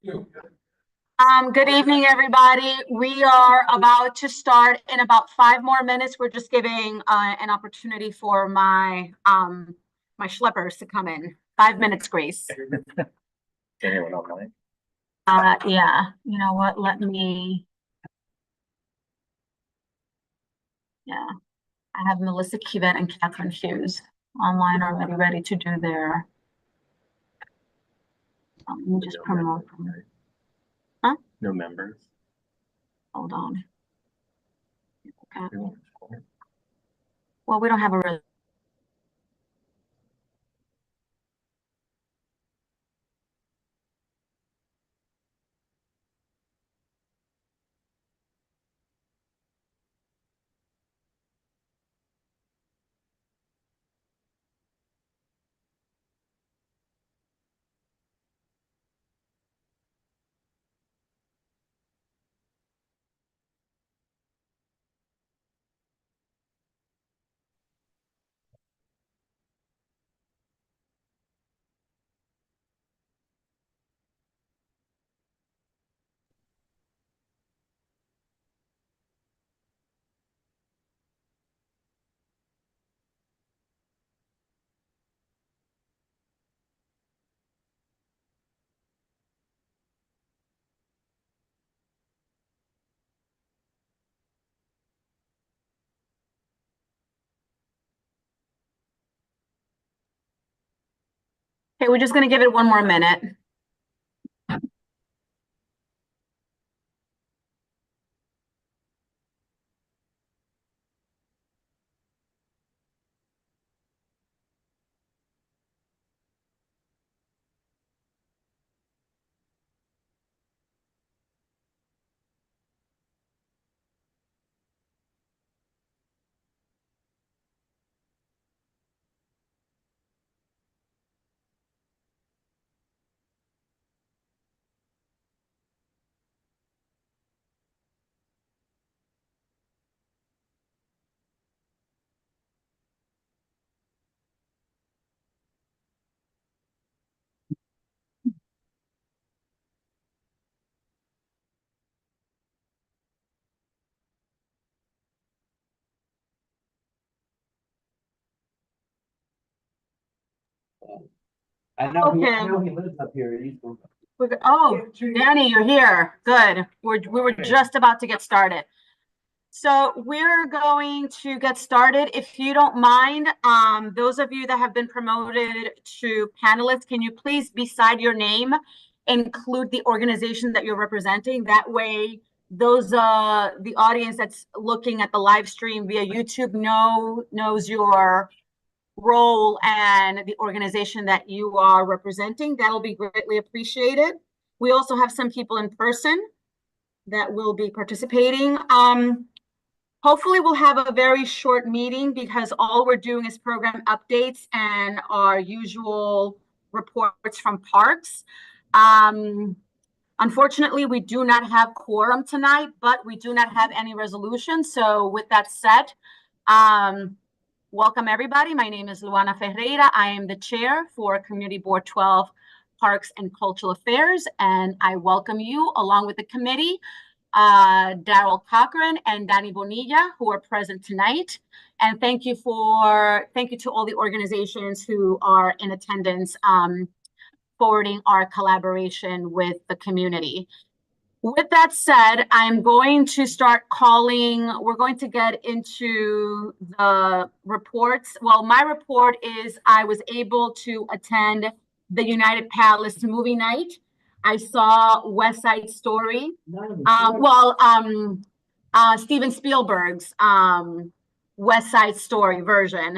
Good evening, everybody. We are about to start in about 5 more minutes. We're just giving an opportunity for my schleppers to come in. 5 minutes, Grace. Anyone online? Yeah. You know what? Let me. Yeah, I have Melissa Kivett and Catherine Hughes online already, ready to do their. Let me just promote them. Huh? No members. Hold on. Okay. Well, we don't have a. Okay, we're just going to give it 1 more minute. I know, Okay. I know he lives up here. Oh, Danny, you're here. Good. We were just about to get started. So we're going to get started. If you don't mind, those of you that have been promoted to panelists, can you please, beside your name, include the organization that you're representing? That way, those the audience that's looking at the live stream via YouTube knows your role and the organization that you are representing. That'll be greatly appreciated. We also have some people in person that will be participating. Hopefully we'll have a very short meeting because all we're doing is program updates and our usual reports from parks. Unfortunately, we do not have quorum tonight, but we do not have any resolution. So with that said, welcome everybody. My name is Luana Ferreira. I am the chair for Community Board 12 Parks and Cultural Affairs, and I welcome you along with the committee, Daryl Cochran and Danny Bonilla, who are present tonight. And thank you to all the organizations who are in attendance, forwarding our collaboration with the community. With that said, I'm going to start calling. We're going to get into the reports. Well, my report is I was able to attend the United Palace movie night. I saw West Side Story. Steven Spielberg's West Side Story version.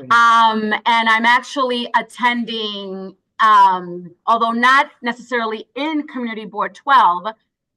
And I'm actually attending, although not necessarily in Community Board 12,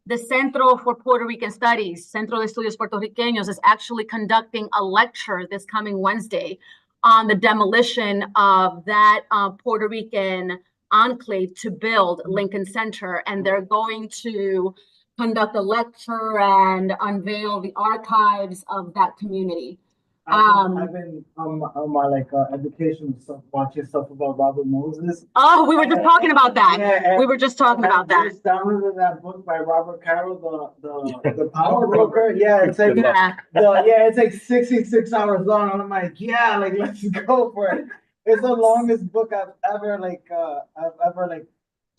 the Centro for Puerto Rican Studies, Centro de Estudios Puertorriqueños, is actually conducting a lecture this coming Wednesday on the demolition of that Puerto Rican enclave to build Lincoln Center. And they're going to conduct a lecture and unveil the archives of that community. I've been on my like education stuff, watching stuff about Robert Moses. Oh, we were just talking about that. Yeah, We were just talking about that. I just downloaded that book by Robert Carroll, the Power Broker. Yeah, it's like Yeah. it's like 66 hours long. And I'm like, yeah, like let's go for it. It's the longest book I've ever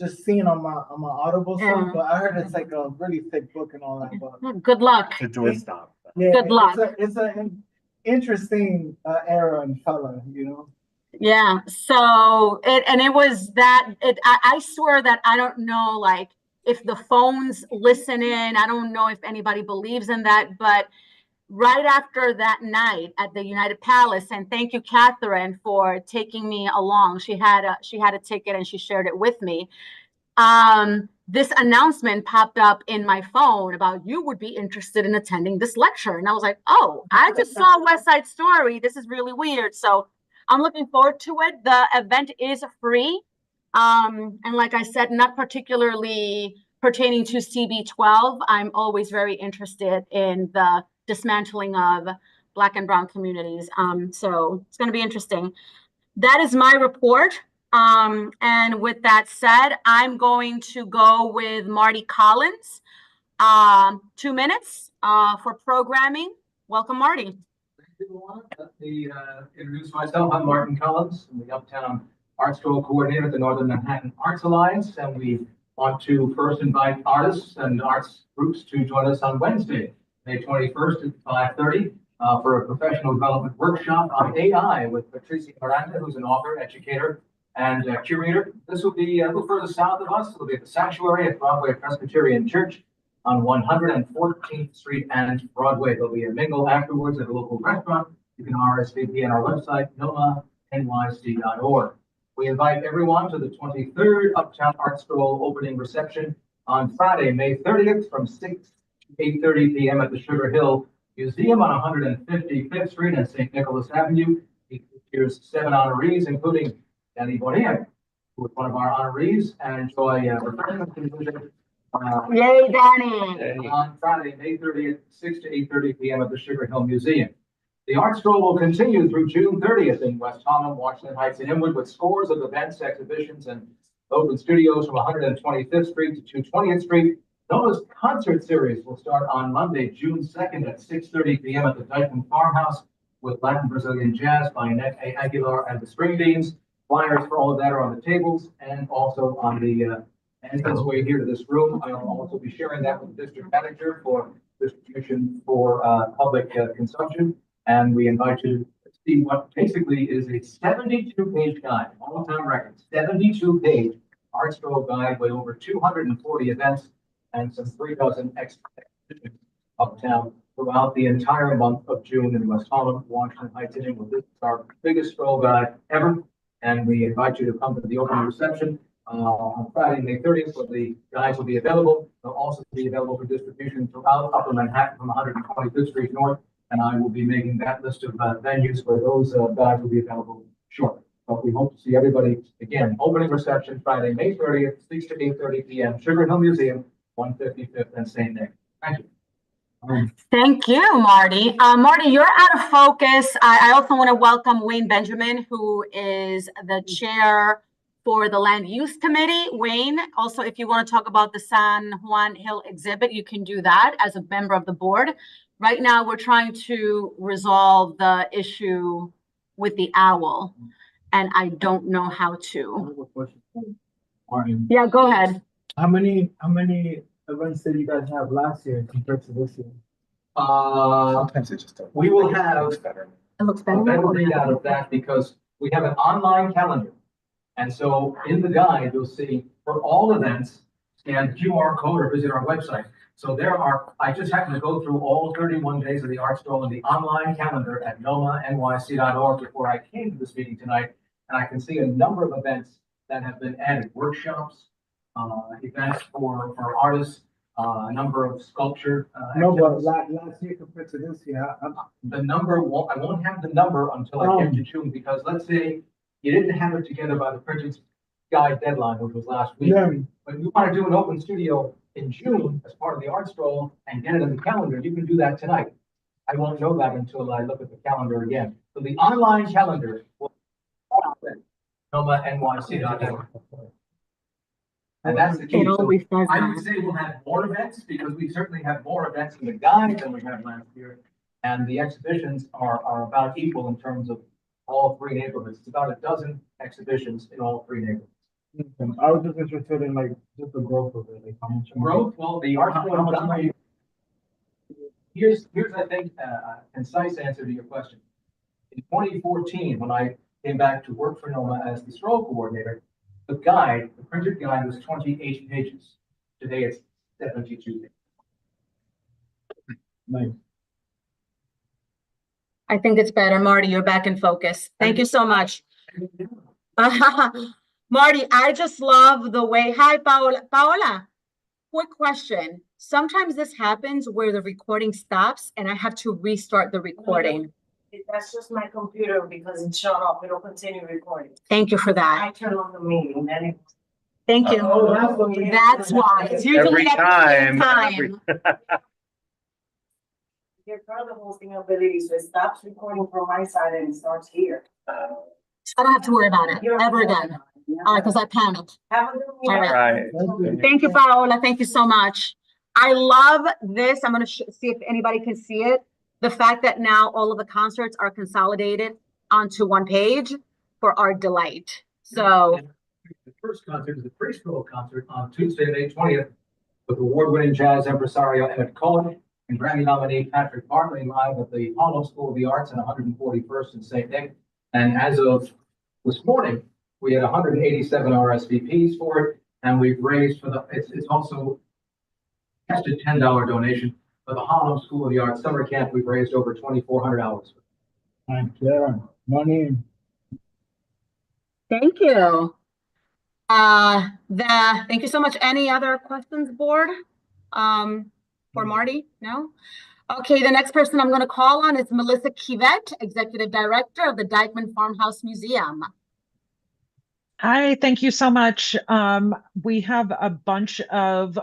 just seen on my Audible stuff, Yeah. but I heard it's like a really thick book and all that. But Good luck. To do a stop. yeah, Good luck. It's an interesting era and fella, you know. Yeah. So it was that I swear that I don't know like if the phones listen in. I don't know if anybody believes in that, but right after that night at the United Palace, and thank you, Catherine, for taking me along. She had a ticket and she shared it with me. This announcement popped up in my phone about you would be interested in attending this lecture. And I was like, oh, I just saw West Side Story. This is really weird. So I'm looking forward to it. The event is free. And like I said, not particularly pertaining to CB12. I'm always very interested in the dismantling of Black and Brown communities. So it's going to be interesting. That is my report. And with that said, I'm going to go with Marty Collins. 2 minutes for programming. Welcome, Marty. Everyone, let me introduce myself. I'm Martin Collins. I'm the Uptown Art Stroll Coordinator at the Northern Manhattan Arts Alliance, and we want to first invite artists and arts groups to join us on Wednesday, May 21st at 5:30 for a professional development workshop on AI with Patricia Miranda, who's an author, educator, and curator. This will be a little further south of us. It'll be at the Sanctuary at Broadway Presbyterian Church on 114th Street and Broadway. There'll be a mingle afterwards at a local restaurant. You can RSVP on our website, nomanyc.org. We invite everyone to the 23rd Uptown Art Stroll opening reception on Friday, May 30th from 6 to 8:30 p.m. at the Sugar Hill Museum on 155th Street and St. Nicholas Avenue. Here's 7 honorees, including Danny Bonilla, who is one of our honorees, and enjoy refreshments and visit Yay, Danny. on Friday, May 30th, 6 to 8:30 p.m. at the Sugar Hill Museum. The Art Stroll will continue through June 30th in West Harlem, Washington Heights, and Inwood with scores of events, exhibitions, and open studios from 125th Street to 220th Street. Noah's concert series will start on Monday, June 2nd at 6:30 p.m. at the Dykeman Farmhouse with Latin Brazilian jazz by Annette A. Aguilar and the Springbeans. Flyers for all of that are on the tables and also on the entranceway here to this room. I'll also be sharing that with the district manager for distribution for public consumption. And we invite you to see what basically is a 72-page guide, all-time record, 72-page art stroll guide with over 240 events and some 3 dozen exhibitions uptown throughout the entire month of June in West Harlem, Washington Heights, and Inwood. This is our biggest stroll guide ever, and we invite you to come to the opening reception on Friday, May 30th, where the guides will be available. They'll also be available for distribution throughout Upper Manhattan from 125th Street North, and I will be making that list of venues where those guides will be available shortly. But we hope to see everybody again. Opening reception Friday, May 30th, 6 to 8:30 p.m. Sugar Hill Museum, 155th and St. Nick. Thank you. Thank you, Marty. Marty, you're out of focus. I also want to welcome Wayne Benjamin, who is the chair for the Land Use Committee. Wayne, also, if you want to talk about the San Juan Hill exhibit, you can do that as a member of the board. Right now, we're trying to resolve the issue with the owl, and I don't know how to. Martin, Yeah, go ahead. how many events did you guys have last year compared to this year? Sometimes it just. We will have better. It looks a better. better readout of that because we have an online calendar. And so in the guide, you'll see for all events, scan QR code or visit our website. So there are, I just happened to go through all 31 days of the Art Stroll in the online calendar at nomanyc.org before I came to this meeting tonight. And I can see a number of events that have been added, workshops, events for artists, a number of sculpture. No, but activities. last year compared to this year, The number won't, I won't have the number until I get to June, because let's say you didn't have it together by the printed guide deadline, which was last week. yeah, But you want to do an open studio in June as part of the Art Stroll and get it in the calendar, you can do that tonight. I won't know that until I look at the calendar again. So the online calendar will NomaNYC.org. And that's the key. It So always does I would that. say we'll have more events because we certainly have more events in the guide than we had last year. And the exhibitions are about equal in terms of all three neighborhoods. It's about a dozen exhibitions in all three neighborhoods. I was just interested in like just the growth of it, like how much. Growth, well, the arts. How much money? Here's, I think, a concise answer to your question. In 2014, when I came back to work for NOMA as the stroll coordinator, the guide, the printed guide was 28 pages. Today it's 72 pages. Nice. I think it's better. Marty, you're back in focus. Thank you so much. Marty, I just love the way, hi, Paola. Paola, quick question. Sometimes this happens where the recording stops and I have to restart the recording. That's just my computer because it shut off. It'll continue recording. Thank you for that. I turn on the meeting, then it. Thank you. Oh, that's what we- That's why. It's usually Every at the same time. Your further hosting ability, so it stops recording from my side and it starts here. I don't have to worry about it ever again. All right, because I panicked. Have a good All one. right. Right. Thank you, Paola. Thank you so much. I love this. I'm going to see if anybody can see it. The fact that now all of the concerts are consolidated onto one page for our delight. So The first concert is the pre-stroll concert on Tuesday, May 20th, with award-winning jazz impresario Emmett Cohen and Grammy nominee Patrick Bartley live at the Harlem School of the Arts in 141st in St. Nick. And as of this morning, we had 187 RSVPs for it, and we've raised for the, it's also just a $10 donation for the Harlem School of the Arts summer camp. We've raised over $2,400. Yeah, money. thank you. Thank you so much. Any other questions, board? For Marty? No? Okay, the next person I'm going to call on is Melissa Kivett, Executive Director of the Dyckman Farmhouse Museum. Hi, thank you so much. We have a bunch of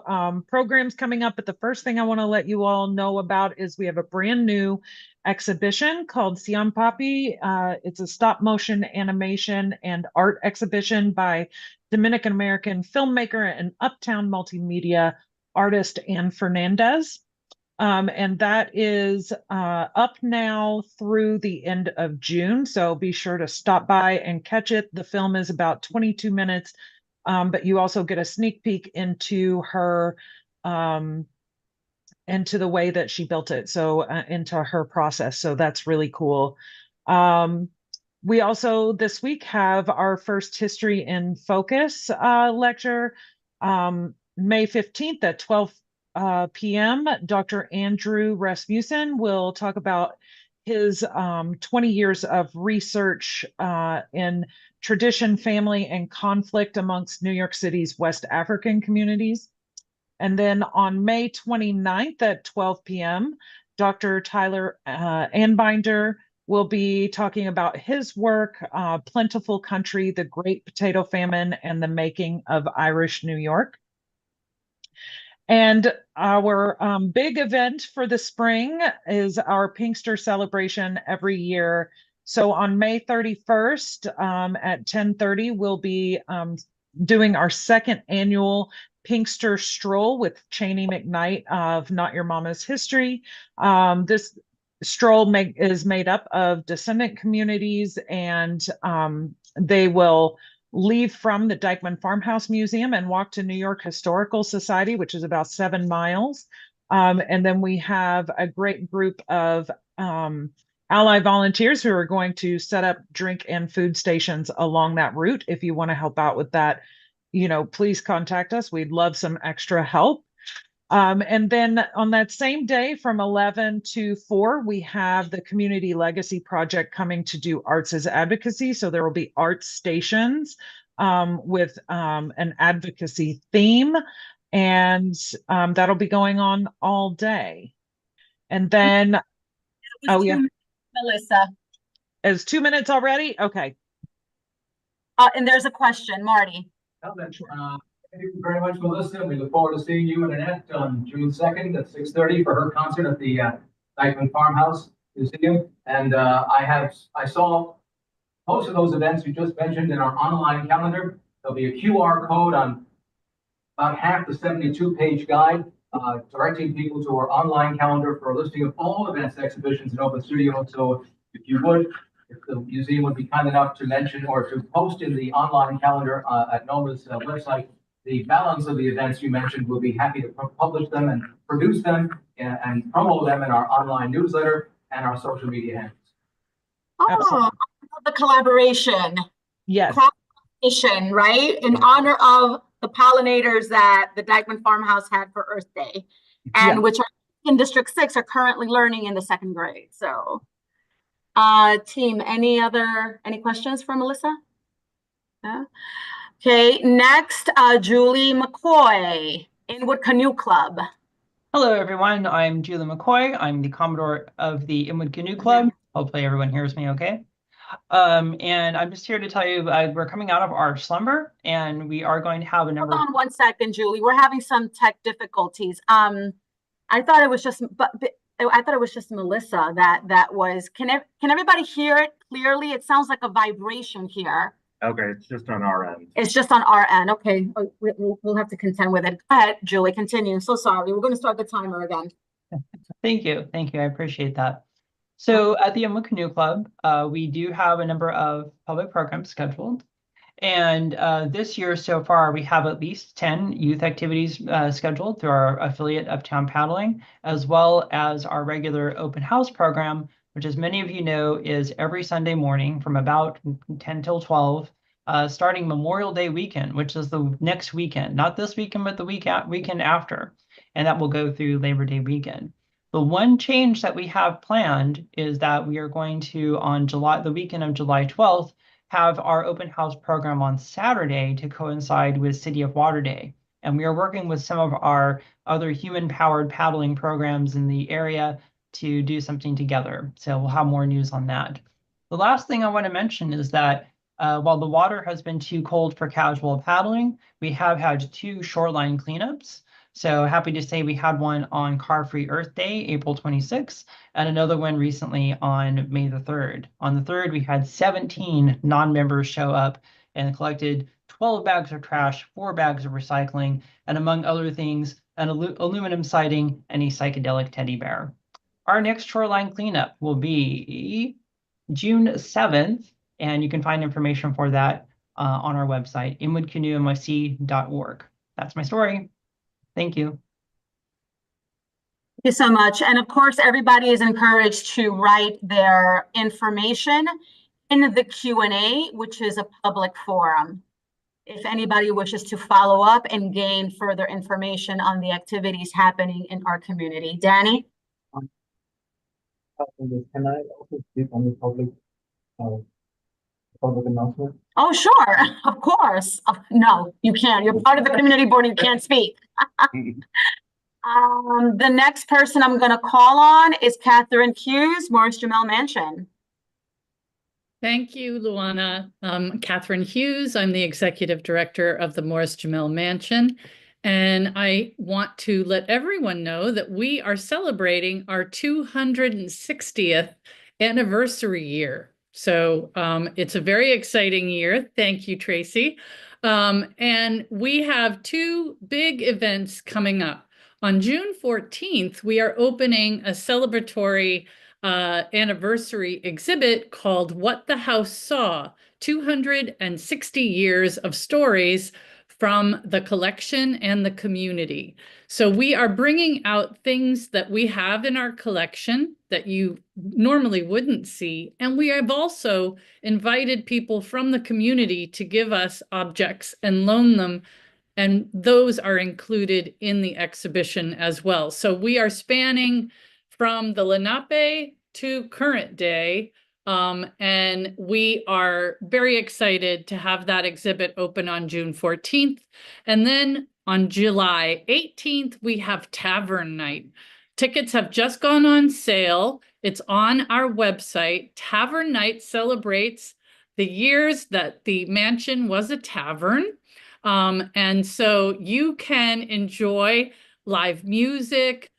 programs coming up, but the first thing I want to let you all know about is we have a brand new exhibition called Siam Papi. It's a stop motion animation and art exhibition by Dominican American filmmaker and Uptown multimedia artist Ann Fernandez. And that is up now through the end of June. So be sure to stop by and catch it. The film is about 22 minutes, but you also get a sneak peek into her, into the way that she built it. So into her process. So that's really cool. We also this week have our first History in Focus lecture, May 15th at 12 p.m. Dr. Andrew Rasmussen will talk about his 20 years of research in tradition, family, and conflict amongst New York City's West African communities. And then on May 29th at 12 p.m., Dr. Tyler Anbinder will be talking about his work, Plentiful Country, the Great Potato Famine, and the Making of Irish New York. And our big event for the spring is our Pinkster celebration every year. So on May 31st at 10:30, we'll be doing our second annual Pinkster Stroll with Cheney McKnight of Not Your Mama's History. This stroll is made up of descendant communities, and they will leave from the Dyckman Farmhouse Museum and walk to New York Historical Society, which is about 7 miles. And then we have a great group of ally volunteers who are going to set up drink and food stations along that route. If you want to help out with that, you know, please contact us. We'd love some extra help. And then on that same day from 11 to 4, we have the Community Legacy Project coming to do arts as advocacy. So there will be art stations with an advocacy theme, and that'll be going on all day. And then, oh yeah, Melissa. it's 2 minutes already? Okay. And there's a question, Marty. Thank you very much, Melissa. We look forward to seeing you and Annette on June 2nd at 6:30 for her concert at the Dyckman Farmhouse Museum. And I saw most of those events you just mentioned in our online calendar. There'll be a QR code on about half the 72-page guide, directing people to our online calendar for a listing of all events, exhibitions, and open studio. So if the museum would be kind enough to mention or to post in the online calendar at NOMA's website, the balance of the events you mentioned, we'll be happy to publish them and produce them and promote them in our online newsletter and our social media handles. Oh, Absolutely. the collaboration, Yes, right? In honor of the pollinators that the Dyckman Farmhouse had for Earth Day, and Yeah. which are in District 6 are currently learning in the 2nd grade. So, team, any questions for Melissa? No? Okay, next, Julie McCoy, Inwood Canoe Club. Hello, everyone. I'm Julie McCoy. I'm the Commodore of the Inwood Canoe Club. Hopefully everyone hears me okay. And I'm just here to tell you we're coming out of our slumber and we are going to have a number. Hold on 1 second, Julie. We're having some tech difficulties. I thought it was just, I thought it was just Melissa that was. Can everybody hear it clearly? It sounds like a vibration here. Okay, it's just on our end. It's just on our end. Okay, we'll have to contend with it. Go ahead, Julie, continue. So sorry. We're going to start the timer again. Thank you. Thank you. I appreciate that. So at the Inwood Canoe Club, we do have a number of public programs scheduled. And this year so far, we have at least 10 youth activities scheduled through our affiliate Uptown Paddling, as well as our regular open house program, which, as many of you know, is every Sunday morning from about 10 till 12, starting Memorial Day weekend, which is the next weekend, not this weekend, but the weekend after. And that will go through Labor Day weekend. The one change that we have planned is that we are going to, on the weekend of July 12th, have our open house program on Saturday to coincide with City of Water Day. And we are working with some of our other human-powered paddling programs in the area to do something together. So we'll have more news on that. The last thing I want to mention is that while the water has been too cold for casual paddling, we have had 2 shoreline cleanups. So happy to say we had one on Car-Free Earth Day, April 26th, and another one recently on May the 3rd. On the 3rd, we had 17 non-members show up and collected 12 bags of trash, 4 bags of recycling, and among other things, an aluminum siding and a psychedelic teddy bear. Our next shoreline cleanup will be June 7th, and you can find information for that on our website, inwoodcanoenysc.org. That's my story. Thank you. Thank you so much. And of course, everybody is encouraged to write their information in the Q&A, which is a public forum. If anybody wishes to follow up and gain further information on the activities happening in our community. Danny? Can I also speak on the public announcement? Oh, sure. Of course. No, you can't. You're part of the community board. You can't speak. The next person I'm going to call on is Catherine Hughes, Morris Jamel Mansion. Thank you, Luana. Catherine Hughes. I'm the executive director of the Morris Jamel Mansion. And I want to let everyone know that we are celebrating our 260th anniversary year. So it's a very exciting year. Thank you, Tracy. And we have 2 big events coming up. On June 14th, we are opening a celebratory anniversary exhibit called What the House Saw, 260 Years of Stories from the Collection and the Community. So we are bringing out things that we have in our collection that you normally wouldn't see. And we have also invited people from the community to give us objects and loan them. And those are included in the exhibition as well. So we are spanning from the Lenape to current day. And we are very excited to have that exhibit open on June 14th. And then on July 18th, we have Tavern Night. Tickets have just gone on sale. It's on our website. Tavern Night celebrates the years that the mansion was a tavern. And so you can enjoy live music,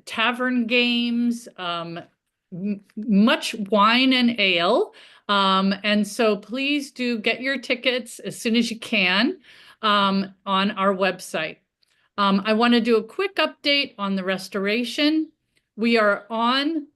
tavern games, much wine and ale. And so please do get your tickets as soon as you can on our website. I want to do a quick update on the restoration. We are on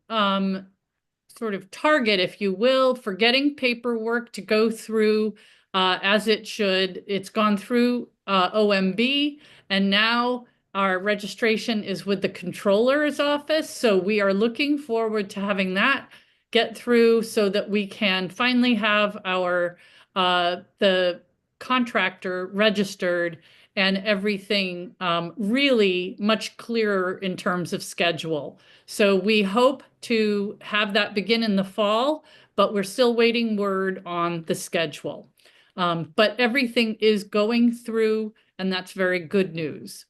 sort of target, if you will, for getting paperwork to go through as it should. It's gone through OMB, and now our registration is with the controller's office. So we are looking forward to having that get through so that we can finally have our the contractor registered and everything really much clearer in terms of schedule. So we hope to have that begin in the fall, but we're still waiting word on the schedule. But everything is going through, and that's very good news.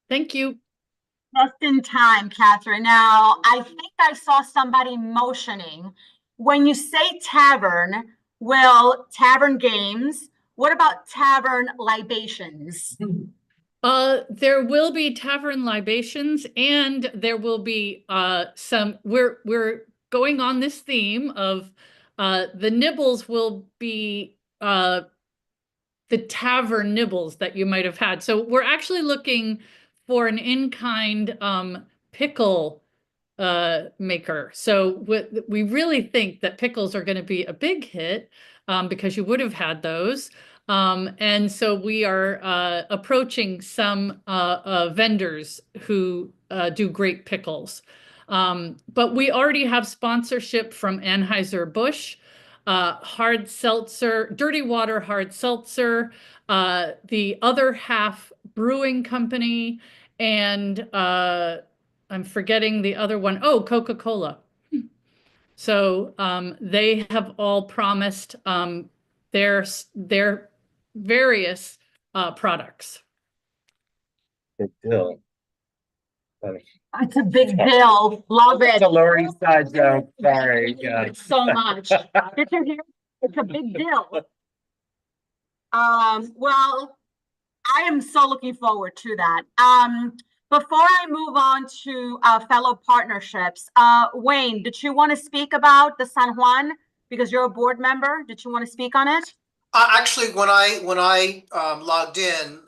Thank you. Just in time, Catherine. Now, I think I saw somebody motioning. When you say tavern, will tavern games, what about tavern libations? There will be tavern libations, and there will be we're going on this theme of the nibbles will be the tavern nibbles that you might have had. So we're actually looking for an in-kind pickle maker. So we really think that pickles are going to be a big hit because you would have had those. And so we are approaching some vendors who do great pickles. But we already have sponsorship from Anheuser-Busch, hard seltzer, Dirty Water hard seltzer, the other half brewing company, and I'm forgetting the other one. Oh, Coca-Cola. So they have all promised their various products. Big deal. It's a big deal. Love it. The Lower East Side joke, sorry. Yeah. So much. Did you hear? It's a big deal. Well, I am so looking forward to that. Before I move on to fellow partnerships, Wayne, did you want to speak about the San Juan? Because you're a board member. Did you want to speak on it? Actually, when I logged in,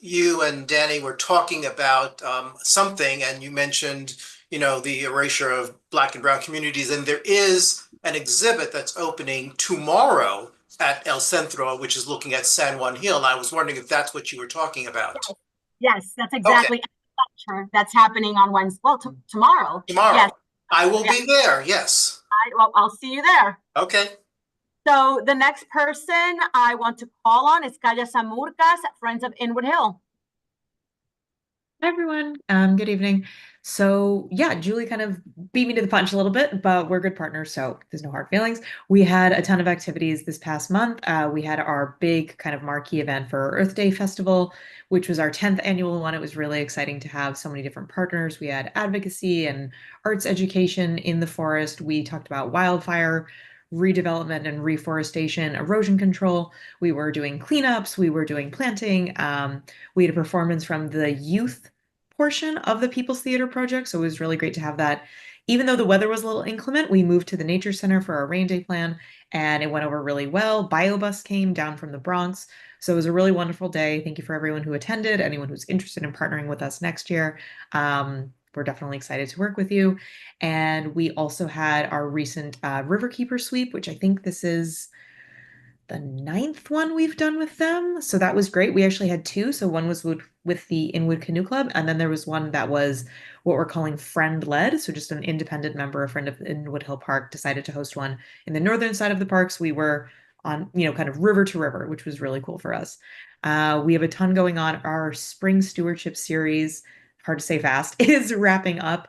you and Danny were talking about something, and you mentioned, the erasure of Black and Brown communities, and there is an exhibit that's opening tomorrow at El Centro, which is looking at San Juan Hill. And I was wondering if that's what you were talking about. Yes, that's exactly the lecture that's happening on Wednesday. Well, tomorrow. Tomorrow. Yes. I will be there. Yes. I'll see you there. Okay. So the next person I want to call on is Calle Samurcas, Friends of Inwood Hill. Hi, everyone. Good evening. So yeah, Julie kind of beat me to the punch a little bit, but we're good partners, so there's no hard feelings. We had a ton of activities this past month. We had our big kind of marquee event for Earth Day Festival, which was our 10th annual one. It was really exciting to have so many different partners. We had advocacy and arts education in the forest. We talked about wildfire redevelopment and reforestation, erosion control. We were doing cleanups. We were doing planting. We had a performance from the youth portion of the People's Theater project. So it was really great to have that. Even though the weather was a little inclement, we moved to the Nature Center for our rain day plan, and it went over really well. BioBus came down from the Bronx. So it was a really wonderful day. Thank you for everyone who attended, anyone who's interested in partnering with us next year. We're definitely excited to work with you. And we also had our recent Riverkeeper sweep, which I think this is the 9th one we've done with them. So that was great. We actually had 2. So one was with the Inwood Canoe Club, and then there was one that was what we're calling friend-led. So just an independent member, a friend of Inwood Hill Park, decided to host one in the northern side of the parks. We were on, kind of river to river, which was really cool for us. We have a ton going on. Our spring stewardship series, hard to say fast, is wrapping up.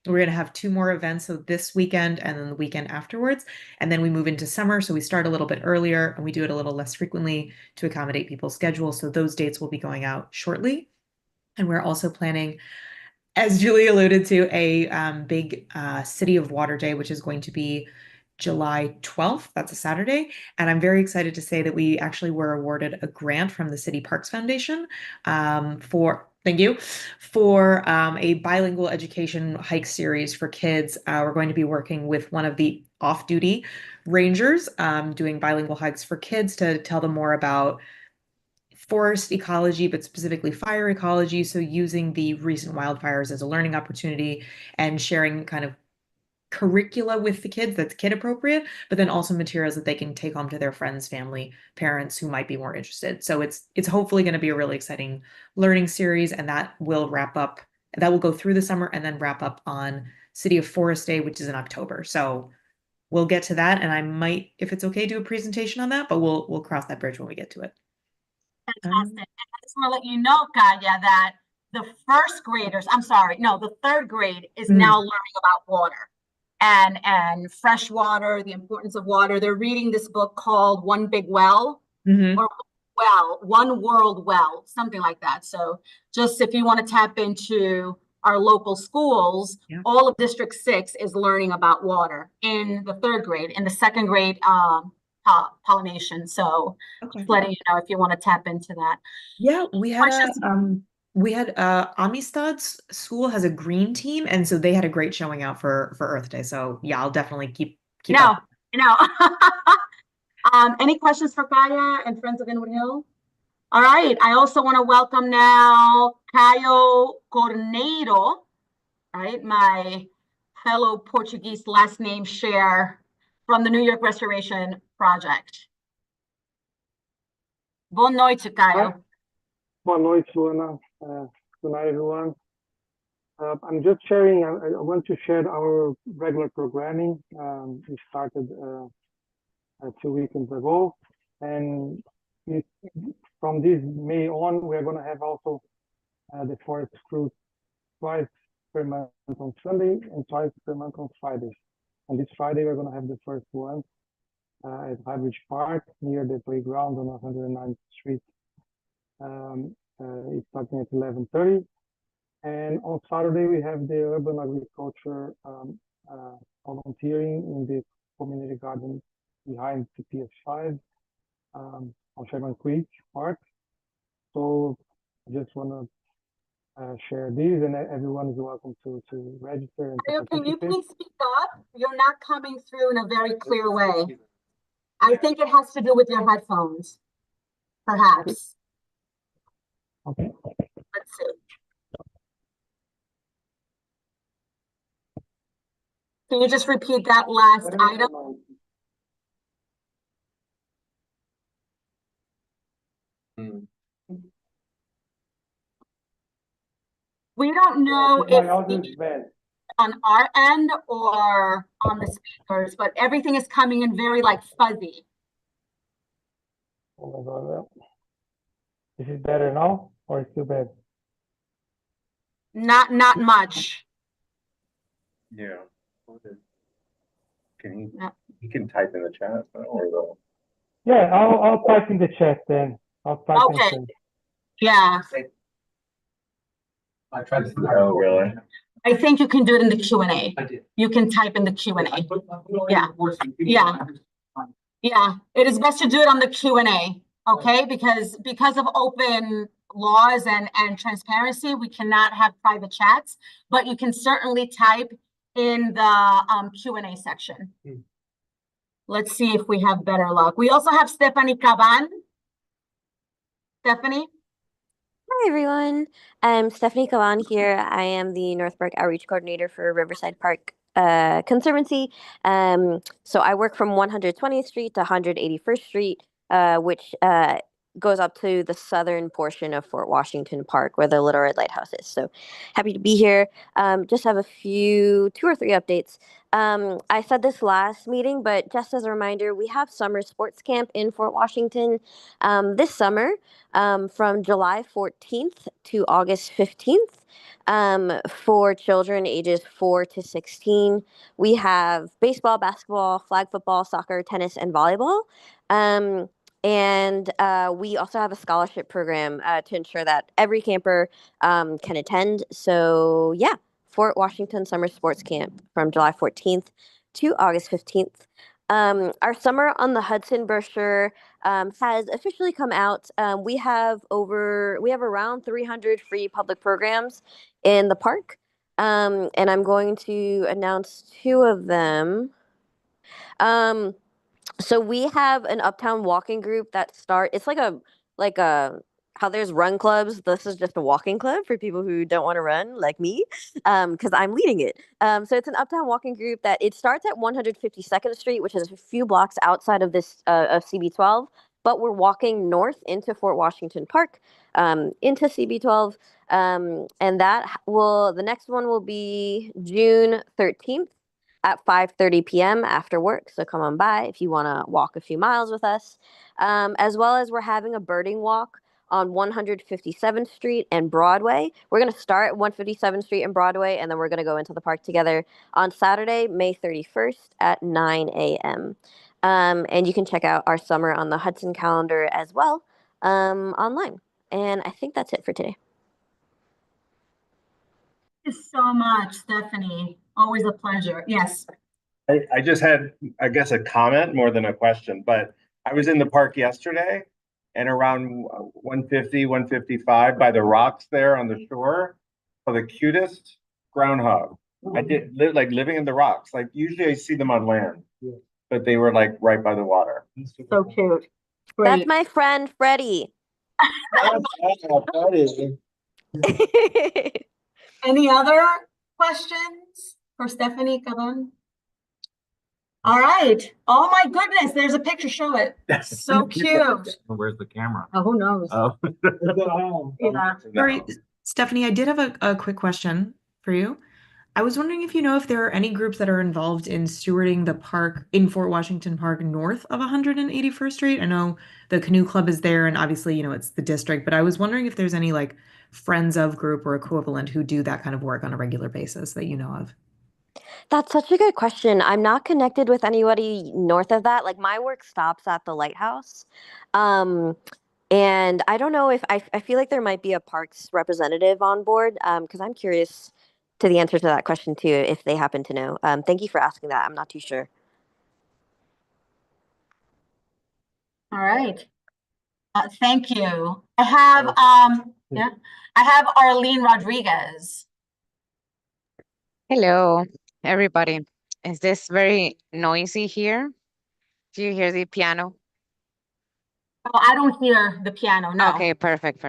We're going to have 2 more events, so this weekend and then the weekend afterwards. And then we move into summer, so we start a little bit earlier and we do it a little less frequently to accommodate people's schedules. So those dates will be going out shortly. And we're also planning, as Julie alluded to, a big City of Water Day, which is going to be July 12th. That's a Saturday. And I'm very excited to say that we actually were awarded a grant from the City Parks Foundation for thank you, for a bilingual education hike series for kids. We're going to be working with one of the off-duty rangers, doing bilingual hikes for kids to tell them more about forest ecology, but specifically fire ecology. So using the recent wildfires as a learning opportunity and sharing kind of curricula with the kids that's kid appropriate, but then also materials that they can take home to their friends, family, parents who might be more interested. So it's hopefully going to be a really exciting learning series, and that will go through the summer and then wrap up on City of Forest Day, which is in October. So we'll get to that, and I might, if it's okay, do a presentation on that, but we'll cross that bridge when we get to it. Fantastic. And I just want to let you know, Gaia, that the third grade is now learning about water and fresh water, the importance of water. They're reading this book called One Big Well, or One World Well, something like that. So just if you want to tap into our local schools, all of District 6 is learning about water in the third grade. In the second grade, pollination. So just letting you know if you want to tap into that. Yeah, we had Amistad's school has a green team, and so they had a great showing out for Earth Day. So yeah, I'll definitely keep up. Any questions for Kaya and Friends of Inwood Hill? All right. I also want to welcome now Caio Corneiro, right? My fellow Portuguese last name share from the New York Restoration Project. Boa noite, Caio. Boa noite, Luana. Good night, everyone. I'm just sharing, I want to share our regular programming. We started 2 weekends ago, and from this May on, we're going to have also the Forest Cruise twice per month on Sunday and twice per month on Fridays. And this Friday, we're going to have the first one at Highbridge Park near the playground on 109th Street. It's starting at 11:30. And on Saturday, we have the urban agriculture volunteering in the community garden behind CPS 5 on Sherman Creek Park. So I just want to share these, and everyone is welcome to register. And can you please speak up? You're not coming through in a very clear way. I think it has to do with your headphones, perhaps. Okay. Let's see. Can you just repeat that last item? We don't know if it's on our end or on the speakers, but everything is coming in very like fuzzy. Oh my God. Is it better now or it's still bad? Not much. Yeah. Can he can type in the chat or the. Yeah, I'll type in the chat then. I'll type in the chat. Yeah. I tried to. Oh, really? I think you can do it in the Q&A. I did. You can type in the Q&A. Yeah. Yeah. Yeah, it is best to do it on the Q&A, okay? Because of open laws and transparency, we cannot have private chats, but you can certainly type in the Q&A section. Let's see if we have better luck. We also have Stephanie Caban. Stephanie? Hi, everyone. I'm Stephanie Caban here. I am the North Park Outreach Coordinator for Riverside Park Conservancy. So I work from 120th Street to 181st Street, which goes up to the southern portion of Fort Washington Park where the Little Red Lighthouse is. So happy to be here. Just have two or three updates. I said this last meeting, but just as a reminder, we have summer sports camp in Fort Washington this summer from July 14th to August 15th for children ages 4 to 16. We have baseball, basketball, flag football, soccer, tennis, and volleyball. And we also have a scholarship program to ensure that every camper can attend. So yeah, Fort Washington Summer Sports Camp from July 14th to August 15th. Our Summer on the Hudson brochure has officially come out. We have around 300 free public programs in the park. And I'm going to announce two of them. So we have an uptown walking group it's like a how there's run clubs. This is just a walking club for people who don't want to run like me, because I'm leading it. So it's an uptown walking group that it starts at 152nd Street, which is a few blocks outside of this of CB12. But we're walking north into Fort Washington Park, into CB12, and the next one will be June 13th. At 5:30 p.m. after work. So come on by if you want to walk a few miles with us. As well as we're having a birding walk on 157th Street and Broadway. We're going to start at 157th Street and Broadway, and then we're going to go into the park together on Saturday, May 31st at 9 a.m. And you can check out our Summer on the Hudson calendar as well online. And I think that's it for today. Thank you so much, Stephanie. Always a pleasure. Yes. I just had, I guess, a comment more than a question, but I was in the park yesterday and around 150, 155 by the rocks there on the shore for the cutest groundhog. I did living in the rocks. Like usually I see them on land, but they were like right by the water. So cute. That's my friend, Freddie. Any other questions for Stephanie Caban? All right. Oh my goodness, there's a picture. Show it. So cute. Where's the camera? Oh, who knows? Oh. Yeah. Sorry, Stephanie, I did have a quick question for you. I was wondering if you know if there are any groups that are involved in stewarding the park in Fort Washington Park north of 181st Street. I know the Canoe Club is there, and obviously, it's the district, but I was wondering if there's any like Friends of group or equivalent who do that kind of work on a regular basis that you know of. That's such a good question. I'm not connected with anybody north of that. Like my work stops at the lighthouse. And I don't know if I feel like there might be a parks representative on board, because I'm curious to the answer to that question too, if they happen to know. Thank you for asking that. I'm not too sure. All right. Thank you. I have I have Arlene Rodriguez. Hello, everybody. Is this very noisy here? Do you hear the piano? Oh, I don't hear the piano. No. Okay, perfect.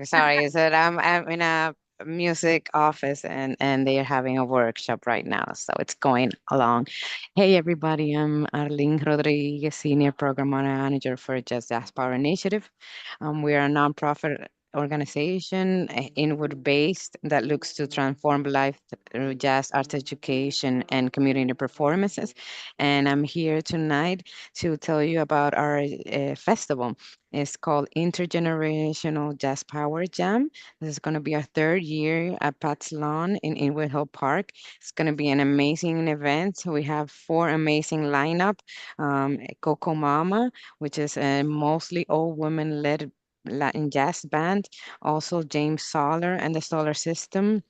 Sorry, is that I'm in a music office and they are having a workshop right now, so it's going along. Hey, everybody, I'm Arlene Rodriguez, Senior Program Manager for Just Jazz Power Initiative. We are a nonprofit organization, Inwood-based, that looks to transform life through jazz arts education and community performances. And I'm here tonight to tell you about our festival. It's called Intergenerational Jazz Power Jam. This is going to be our third year at Pat's Lawn in Inwood Hill Park. It's going to be an amazing event. We have 4 amazing lineup. Coco Mama, which is a mostly all women-led Latin jazz band. Also James Solar and the Solar System.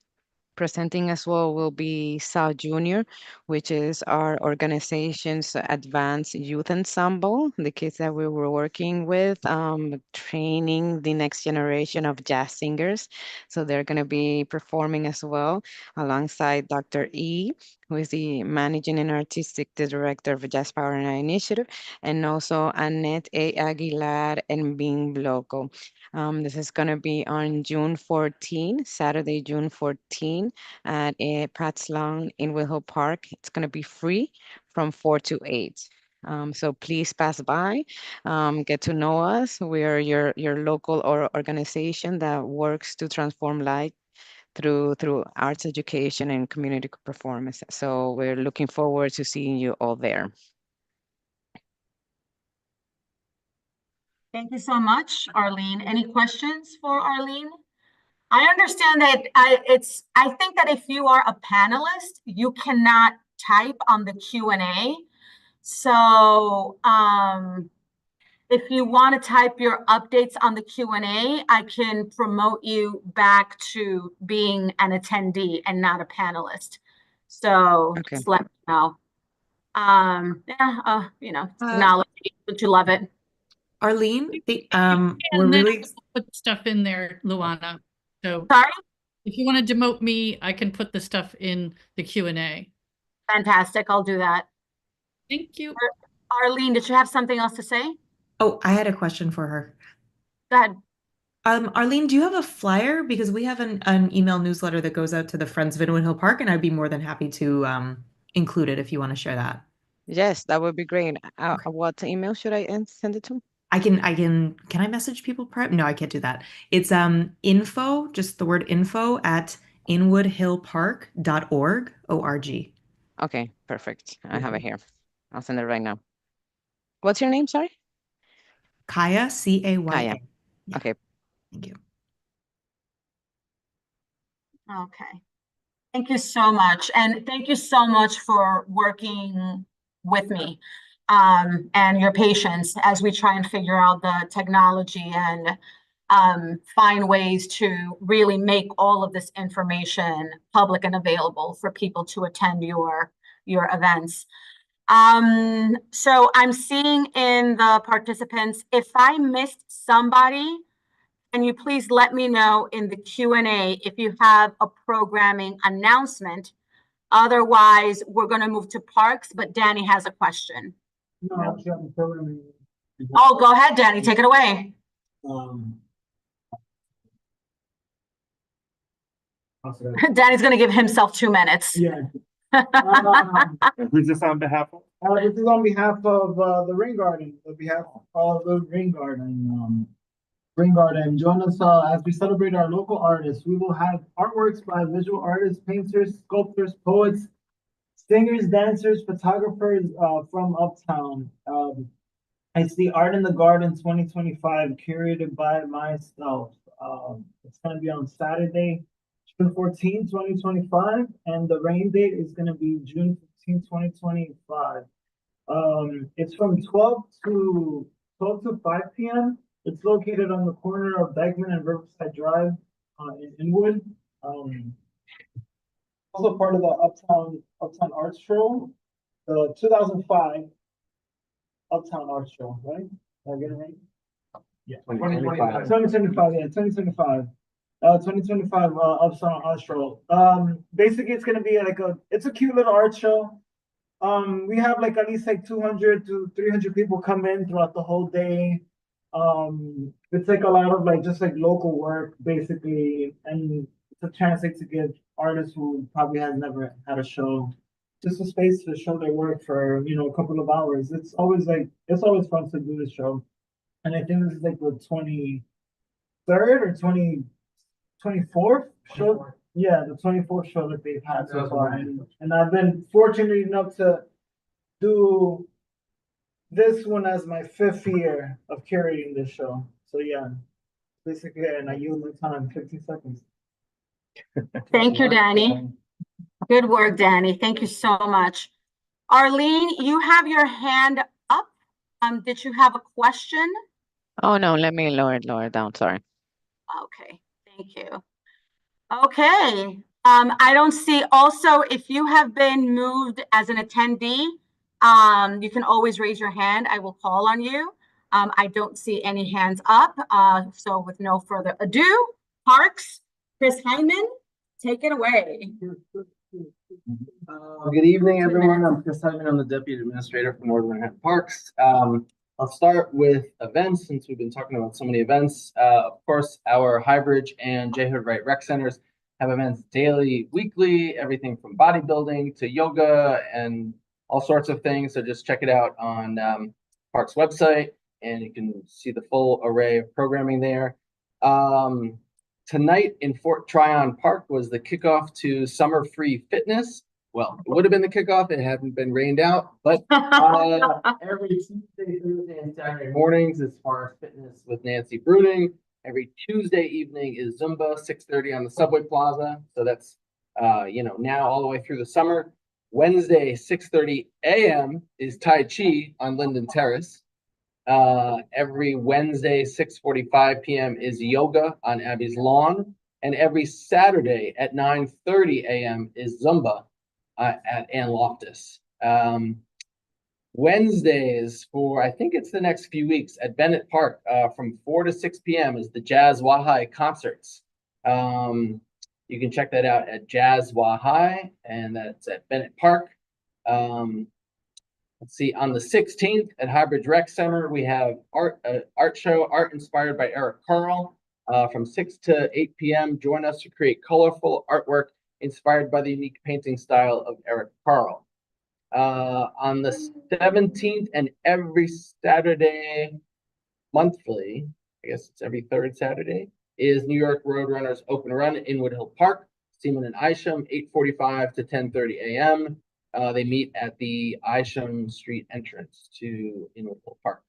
Presenting as well will be Sal Jr., which is our organization's advanced youth ensemble, the kids that we were working with, training the next generation of jazz singers. So they're going to be performing as well alongside Dr. E, who is the managing and artistic director of Jazz Power Initiative, and also Annette A. Aguilar and Bing Bloco. This is going to be on June 14, Saturday, June 14, at Pat's Lawn in Willow Park. It's going to be free from 4 to 8. So please pass by, get to know us. We are your local organization that works to transform life through arts education and community performance. So we're looking forward to seeing you all there. Thank you so much, Arlene. Any questions for Arlene? I understand that I think that if you are a panelist, you cannot type on the Q&A. So if you want to type your updates on the Q&A, I can promote you back to being an attendee and not a panelist. So just let me know. technology, don't you love it? Arlene, And we're then really put stuff in there, Luana. So Sorry? if you want to demote me, I can put the stuff in the Q&A. Fantastic, I'll do that. Thank you. Arlene, did you have something else to say? Oh, I had a question for her. Go ahead. Arlene, do you have a flyer? Because we have an email newsletter that goes out to the Friends of Inwood Hill Park, and I'd be more than happy to include it if you want to share that. Yes, that would be great. What email should I send it to? Can I message people prep? No, I can't do that. It's info, just the word info at inwoodhillpark.org, O-R-G. Okay, perfect. I have it here. I'll send it right now. What's your name? Sorry? Kaya, C-A-Y-A. Kaya. Yeah. Okay. Thank you. Okay. Thank you so much. And thank you so much for working with me and your patience as we try and figure out the technology and find ways to really make all of this information public and available for people to attend your events. So I'm seeing in the participants, if I missed somebody, can you please let me know in the Q&A if you have a programming announcement? Otherwise, we're going to move to parks, but Danny has a question. No, I actually have a programming. Oh, go ahead, Danny, take it away. Danny's going to give himself 2 minutes. Yeah. Who's this on behalf of? This is on behalf of the Ring Garden, on behalf of the Ring Garden. Ring Garden, join us as we celebrate our local artists. We will have artworks by visual artists, painters, sculptors, poets, singers, dancers, photographers from Uptown. It's the Art in the Garden 2025, curated by myself. It's going to be on Saturday, June 14, 2025, and the rain date is going to be June 15, 2025. It's from 12 to 5 p.m. It's located on the corner of Beckman and Riverside Drive in Inwood. Also part of the Uptown Arts Show, the 2005 Uptown Arts Show, right? Did I get it right? Yeah, 2025. 2025, yeah, 2025. 2025 Uptown Arts Show. Basically, it's gonna be like it's a cute little art show. We have like at least like 200 to 300 people come in throughout the whole day. It's like a lot of like just like local work basically, and it's a chance like to give artists who probably has never had a show just a space to show their work for a couple of hours. It's always fun to do the show, and I think this is like the 23rd or 24th show. Yeah, the 24th show that they've had so far, and I've been fortunate enough to do this one as my 5th year of curating this show. So yeah, basically, and I use my time, 15 seconds. Thank you, Danny. Good work, Danny. Thank you so much. Arlene, you have your hand up. Did you have a question? Oh, no, let me lower it down. Sorry. Okay, thank you. Okay, I don't see, also, if you have been moved as an attendee, you can always raise your hand. I will call on you. I don't see any hands up. So with no further ado, Parks, Chris Hyman, take it away. Good evening, everyone. I'm Chris Hyman. I'm the Deputy Administrator for Northern Manhattan Parks. I'll start with events since we've been talking about so many events. Of course, our Highbridge and J. Hood Wright Rec Centers have events daily, weekly, everything from bodybuilding to yoga and all sorts of things. So just check it out on Parks website and you can see the full array of programming there. Tonight in Fort Tryon Park was the kickoff to Summer Free Fitness. Well, it would have been the kickoff. It hadn't been rained out, but every Tuesday, Thursday, and Saturday mornings is Forest Fitness with Nancy Bruning. Every Tuesday evening is Zumba, 6:30 on the Subway Plaza. So that's, now all the way through the summer. Wednesday, 6:30 a.m. is Tai Chi on Linden Terrace. Every Wednesday, 6:45 p.m. is yoga on Abby's Lawn. And every Saturday at 9:30 a.m. is Zumba at Ann Loftus. Wednesdays for, I think it's the next few weeks at Bennett Park, from 4 to 6 p.m. is the Jazz Wahai concerts. You can check that out at Jazz Wahai, and that's at Bennett Park. Let's see, on the 16th at Highbridge Rec Center, we have art show, art inspired by Eric Carl, from 6 to 8 p.m. Join us to create colorful artwork inspired by the unique painting style of Eric Carl. On the 17th and every Saturday monthly, I guess it's every third Saturday, is New York Roadrunners Open Run in Inwood Hill Park, Seaman and Isham, 8:45 to 10:30 a.m. They meet at the Isham Street entrance to Inwood Hill Park.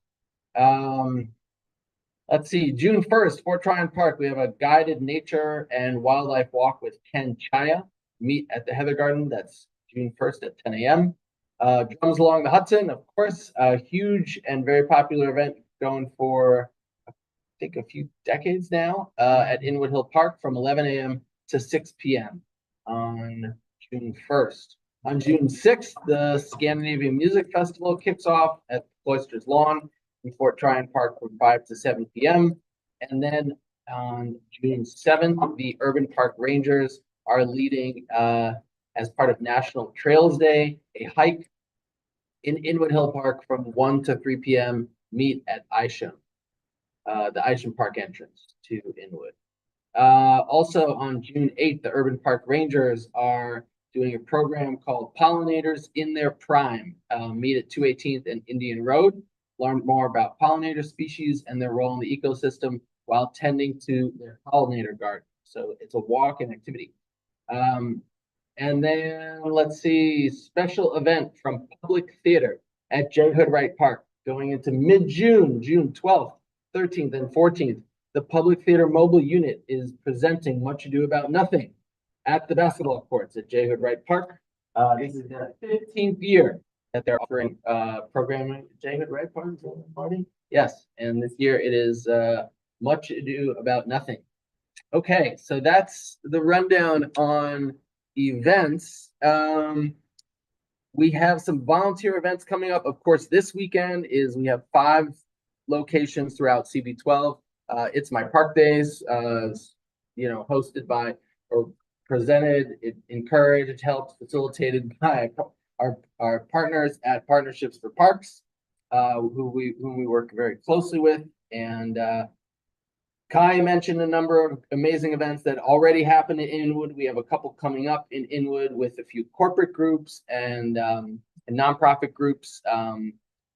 Let's see, June 1st, Fort Tryon Park, we have a guided nature and wildlife walk with Ken Chaya. Meet at the Heather Garden, that's June 1st at 10 a.m. Drums Along the Hudson, of course, a huge and very popular event going for, I think, a few decades now, at Inwood Hill Park from 11 a.m. to 6 p.m. on June 1st. On June 6th, the Scandinavian Music Festival kicks off at Cloisters Lawn in Fort Tryon Park from 5 to 7 p.m. And then on June 7th, the Urban Park Rangers are leading, as part of National Trails Day, a hike in Inwood Hill Park from 1 to 3 p.m. Meet at Isham, the Isham Park entrance to Inwood. Also on June 8th, the Urban Park Rangers are doing a program called Pollinators in Their Prime. Meet at 218th and Indian Road. Learn more about pollinator species and their role in the ecosystem while tending to their pollinator garden. So it's a walk and activity. And then let's see, special event from Public Theater at J. Hood Wright Park going into mid-June, June 12th, 13th, and 14th. The Public Theater mobile unit is presenting Much Ado About Nothing at the basketball courts at J. Hood Wright Park. This is the 15th year that they're offering programming at J. Hood Wright Park. Yes, and this year it is Much Ado About Nothing. Okay, so that's the rundown on events. We have some volunteer events coming up. Of course, this weekend we have 5 locations throughout CB12. It's My Park Days, hosted by or presented, encouraged, helped, facilitated by our partners at Partnerships for Parks, whom we work very closely with. And Kai mentioned a number of amazing events that already happened in Inwood. We have a couple coming up in Inwood with a few corporate groups and nonprofit groups.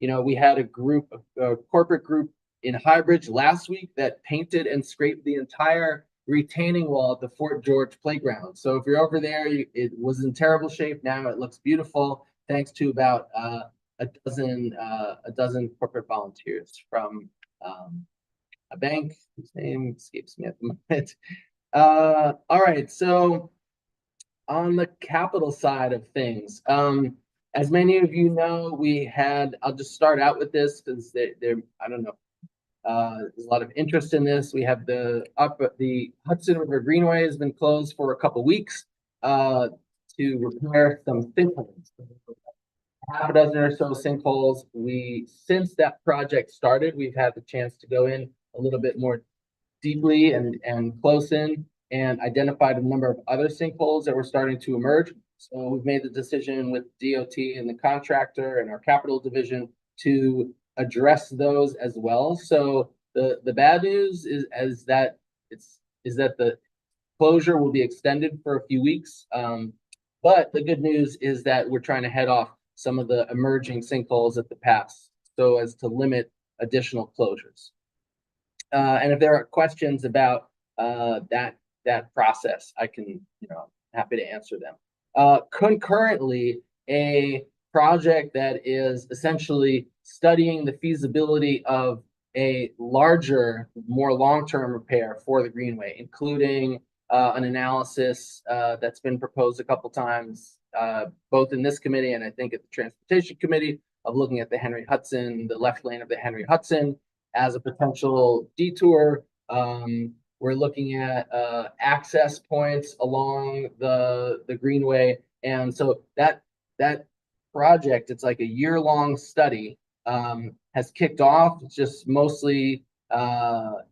We had a corporate group in Highbridge last week that painted and scraped the entire retaining wall at the Fort George playground. So if you're over there, it was in terrible shape. Now it looks beautiful, thanks to about a dozen corporate volunteers from a bank whose name escapes me at the moment. All right, so on the capital side of things, as many of you know, I'll just start out with this because I don't know, there's a lot of interest in this. We have the Hudson River Greenway has been closed for a couple weeks to repair some sinkholes. Half a dozen or so sinkholes. Since that project started, we've had the chance to go in a little bit more deeply and close in and identified a number of other sinkholes that were starting to emerge. So we've made the decision with DOT and the contractor and our capital division to address those as well. So the bad news is that the closure will be extended for a few weeks. But the good news is that we're trying to head off some of the emerging sinkholes at the pass so as to limit additional closures. And if there are questions about that process, I can, happy to answer them. Concurrently, a project that is essentially studying the feasibility of a larger, more long-term repair for the Greenway, including an analysis that's been proposed a couple times, both in this committee and I think at the Transportation Committee, of looking at the Henry Hudson, the left lane of the Henry Hudson as a potential detour. We're looking at access points along the Greenway. And so that project, it's like a year-long study, has kicked off. It's just mostly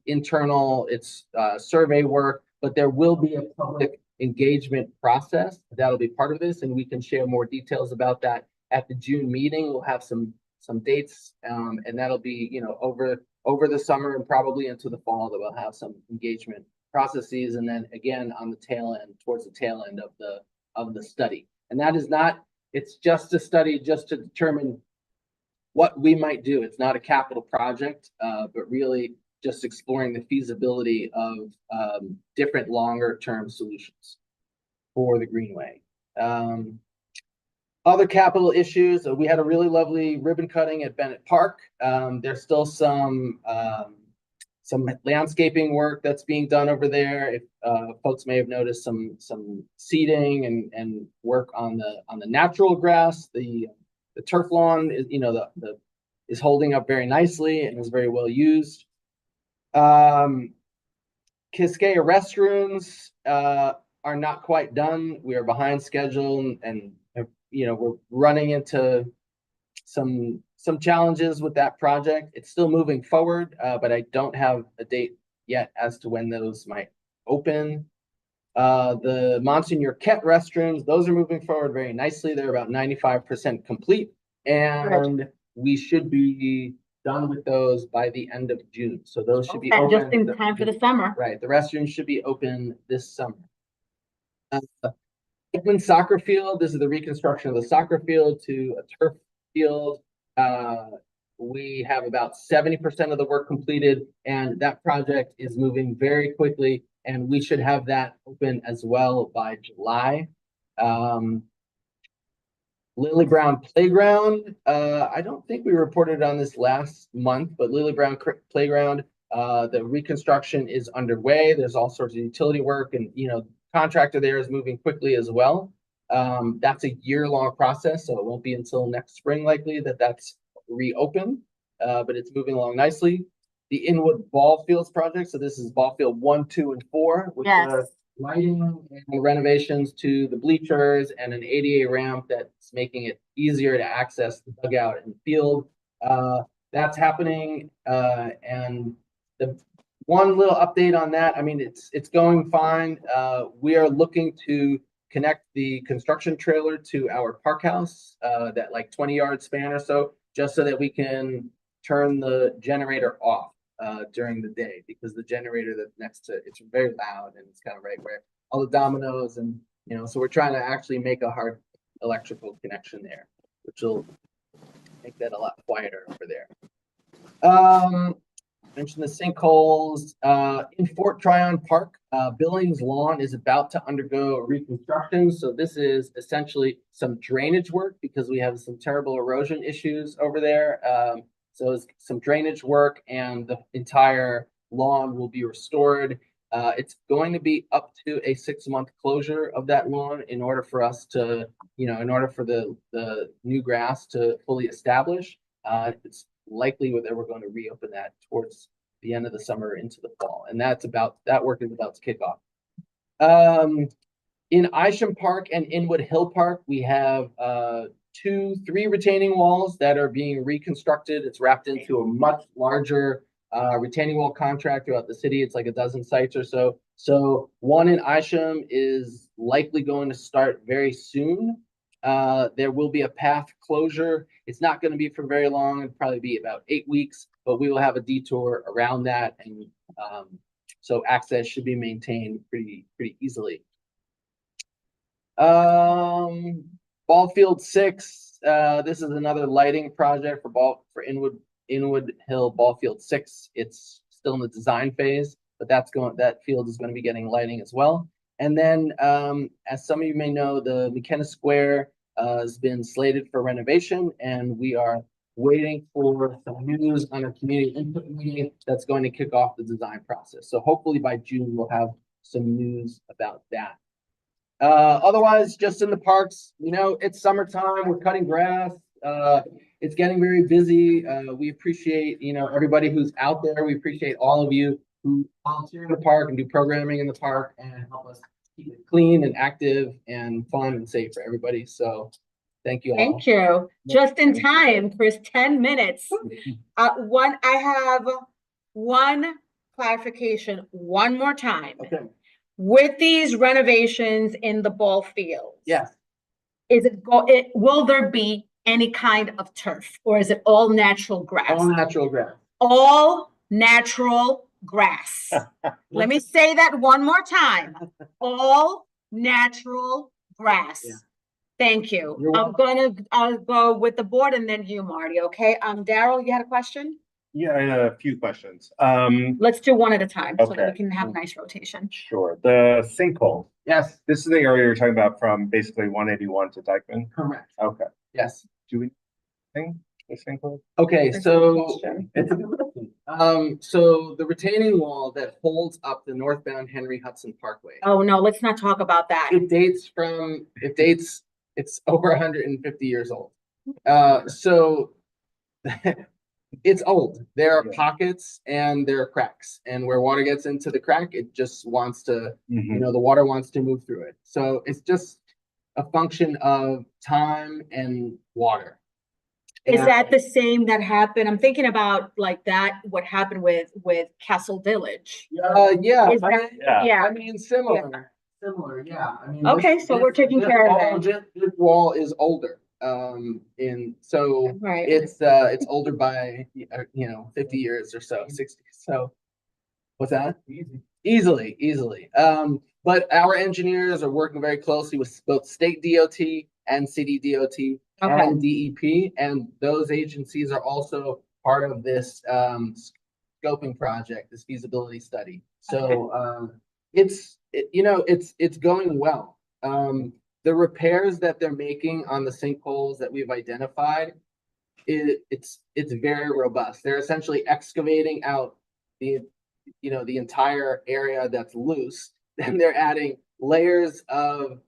internal, it's survey work, but there will be a public engagement process that'll be part of this, and we can share more details about that at the June meeting. We'll have some dates, and that'll be, you know, over the summer and probably into the fall that we'll have some engagement processes, and then again on the tail end, towards the tail end of the study. And that is not, it's just a study just to determine what we might do. It's not a capital project, but really just exploring the feasibility of different longer term solutions for the Greenway. Other capital issues, we had a really lovely ribbon cutting at Bennett Park. There's still some landscaping work that's being done over there. If folks may have noticed some seeding and work on the natural grass. The turf lawn is, you know, is holding up very nicely and is very well used. Kiskea restrooms are not quite done. We are behind schedule, and you know, we're running into some challenges with that project. It's still moving forward, but I don't have a date yet as to when those might open. The Monsignor Kett restrooms, those are moving forward very nicely. They're about 95% complete, and we should be done with those by the end of June. So those should be open. Just in time for the summer. Right, the restrooms should be open this summer. Hickman Soccer Field, this is the reconstruction of the soccer field to a turf field. We have about 70% of the work completed, and that project is moving very quickly, and we should have that open as well by July. Lily Brown Playground, I don't think we reported on this last month, but Lily Brown Playground, the reconstruction is underway. There's all sorts of utility work, and, you know, contractor there is moving quickly as well. That's a year-long process, so it won't be until next spring likely that that's reopened, but it's moving along nicely. The Inwood Ball Fields project, so this is ball field 1, 2, and 4 with the lighting and renovations to the bleachers and an ADA ramp that's making it easier to access the dugout and field. That's happening, and the one little update on that, I mean, it's going fine. We are looking to connect the construction trailer to our park house, that like 20-yard span or so, just so that we can turn the generator off during the day, because the generator that's next to it's very loud, and it's kind of right where all the dominoes, and, you know, so we're trying to actually make a hard electrical connection there, which will make that a lot quieter over there. Mentioned the sinkholes in Fort Tryon Park. Billings Lawn is about to undergo reconstruction. So this is essentially some drainage work because we have some terrible erosion issues over there. So it's some drainage work, and the entire lawn will be restored. It's going to be up to a 6-month closure of that lawn in order for us to, you know, in order for the new grass to fully establish. It's likely that we're going to reopen that towards the end of the summer into the fall, and that work is about to kick off. In Isham Park and Inwood Hill Park, we have 3 retaining walls that are being reconstructed. It's wrapped into a much larger retaining wall contract throughout the city. It's like a dozen sites or so. So one in Isham is likely going to start very soon. There will be a path closure. It's not going to be for very long. It'll probably be about 8 weeks, but we will have a detour around that, and so access should be maintained pretty easily. Ball Field 6. This is another lighting project for Inwood Hill Ball Field 6. It's still in the design phase, but that field is going to be getting lighting as well. And then, as some of you may know, the McKenna Square has been slated for renovation, and we are waiting for some news on a community input meeting that's going to kick off the design process. So hopefully by June, we'll have some news about that. Otherwise, just in the parks, you know, it's summertime, we're cutting grass. It's getting very busy. We appreciate, you know, everybody who's out there. We appreciate all of you who volunteer in the park and do programming in the park and help us keep it clean and active and fun and safe for everybody. So Thank you all. Thank you. Just in time, Chris, 10 minutes. I have one clarification one more time. Okay. With these renovations in the ball fields. Yes. Will there be any kind of turf or is it all natural grass? All natural grass. All natural grass. Let me say that one more time. All natural grass. Yeah. Thank you. You're I'll go with the board and then you, Marty, okay? Daryl, you had a question? Yeah, I had a few questions. Let's do one at a time so that Okay. we can have a nice rotation. Sure. The sinkhole. Yes. This is the area you're talking about from basically 181 to Dykeman. Correct. Okay. Yes. Do we think the sinkhole? Okay, That's a so good question. it's a good question. So the retaining wall that holds up the northbound Henry Hudson Parkway. Oh, no, let's not talk about that. It's over 150 years old. So it's old. There are pockets and there are cracks, and where water gets into the crack, it just wants to, the water wants to move through it. So it's just a function of time and water. Is that the same that happened? I'm thinking about like that, what happened with Castle Village. Yeah. Is that, yeah. I mean, similar. Similar, yeah. I mean, Okay, so we're taking care of that. This wall is older. Right. It's older by 50 years or so, 60. So what's that? Easily. But our engineers are working very closely with both state DOT and city DOT and DEP, and those agencies are also part of this scoping project, this feasibility study. So it's going well. The repairs that they're making on the sinkholes that we've identified, it's very robust. They're essentially excavating out the entire area that's loose. Then they're adding layers of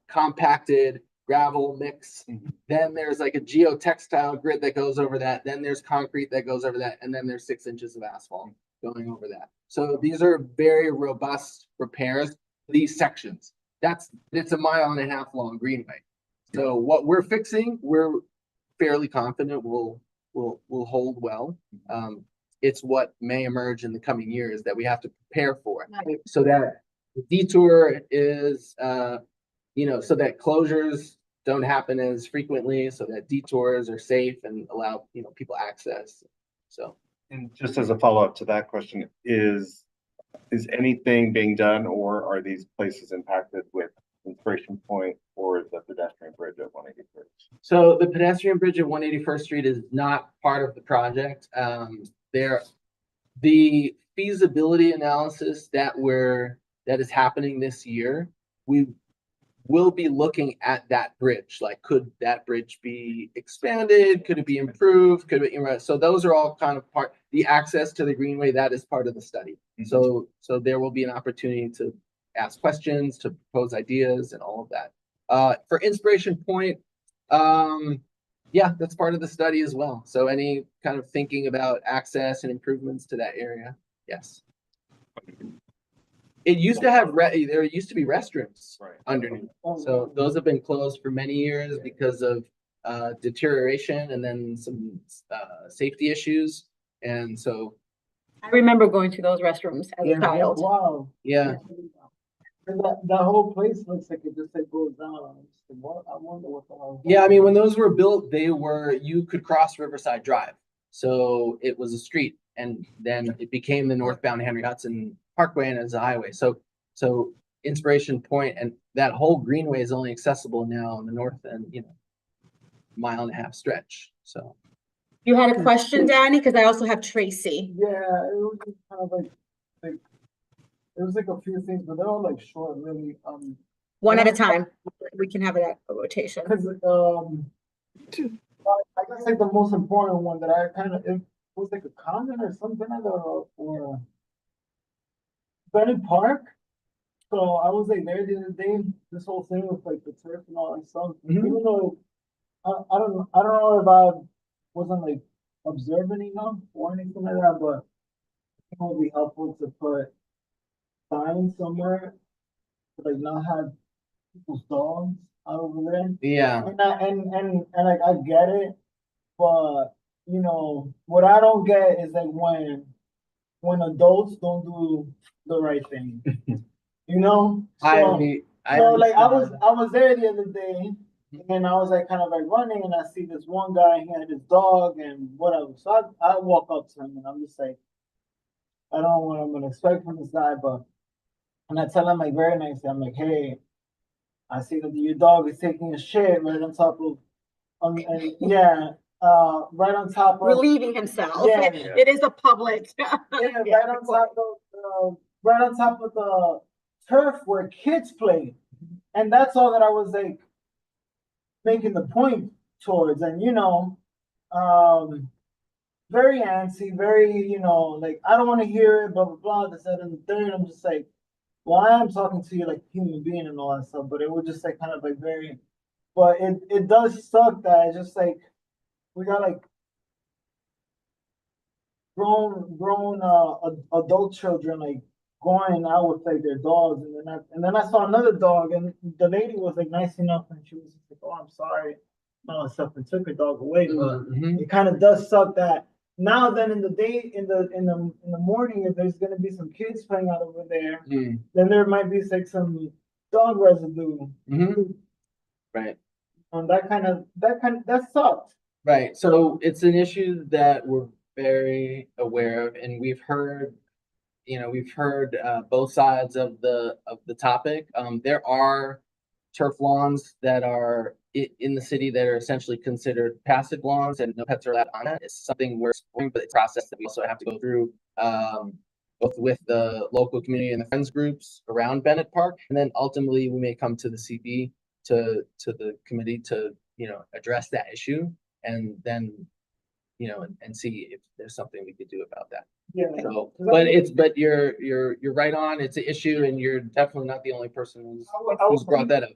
compacted gravel mix. Then there's like a geotextile grid that goes over that. Then there's concrete that goes over that. And then there's 6 inches of asphalt going over that. So these are very robust repairs. These sections. It's a 1.5 mile long greenway. So what we're fixing, we're fairly confident will hold well. It's what may emerge in the coming years that we have to prepare for. So that the detour is, so that closures don't happen as frequently, so that detours are safe and allow, people access. So. And just as a follow-up to that question, is anything being done, or are these places impacted with Inspiration Point or the pedestrian bridge at 181st? So the pedestrian bridge at 181st Street is not part of the project. The feasibility analysis that is happening this year, we will be looking at that bridge. Like, could that bridge be expanded? Could it be improved? So those are all kind of the access to the greenway, that is part of the study. So there will be an opportunity to ask questions, to propose ideas and all of that. For Inspiration Point, that's part of the study as well. So any kind of thinking about access and improvements to that area, yes. It used to have there used to be restrooms underneath. So those have been closed for many years because of deterioration and then some safety issues. And so I remember going to those restrooms as a child. Wow. Yeah. And that whole place looks like it just goes down. I wonder what the Yeah, I mean, when those were built, you could cross Riverside Drive. So it was a street, and then it became the northbound Henry Hudson Parkway and as a highway. So Inspiration Point and that whole greenway is only accessible now in the north end, 1.5 mile stretch. So You had a question, Danny? Because I also have Tracy. Yeah, it was just kind of like it was like a few things, but they're all like short, really. One at a time. We can have it at a rotation. Because I guess like the most important one that it was like a comment or something like that, or Bennett Park. So I was like there the other day. This whole thing with like the turf and all that stuff. Even though I don't know if I wasn't like observant enough or anything like that, but it would be helpful to put signs somewhere to like not have people's dogs over there. Yeah. And like I get it, but you know what I don't get is like when adults don't do the right thing. You know? I Like I was there the other day and I was like kind of like running and I see this one guy, he had his dog and whatever. So I walk up to him and I'm just like, I don't know what I'm gonna expect from this guy, but and I tell him like very nicely, I'm like, hey, I see that your dog is taking a shit right on top of and yeah, right on top of Relieving himself. Yeah. It is a public. yeah, right on top of the turf where kids play. And that's all that I was like making the point towards. And you know, very antsy, very, you know, like I don't want to hear it, blah blah blah, this, that, and the third. I'm just like, well, I am talking to you like a human being and all that stuff, but it was just like kind of like very but it does suck that it's just like we got like grown adult children like going out with like their dogs, and then I saw another dog, and the lady was like nice enough, and she was like, "Oh, I'm sorry," and all that stuff, and took her dog away. But it kind of does suck that now then in the day in the morning, if there's gonna be some kids playing out over there, then there might be like some dog residue. Right. And that sucked. Right. So it's an issue that we're very aware of, and we've heard both sides of the topic. There are turf lawns that are in the city that are essentially considered passive lawns, and no pets are allowed on it. It's something we're exploring, but it's a process that we also have to go through, both with the local community and the friends groups around Bennett Park, and then ultimately we may come to the CD to the committee to address that issue, and then and see if there's something we could do about that. Yeah. So, but you're right on. It's an issue, and you're definitely not the only person who's brought that up.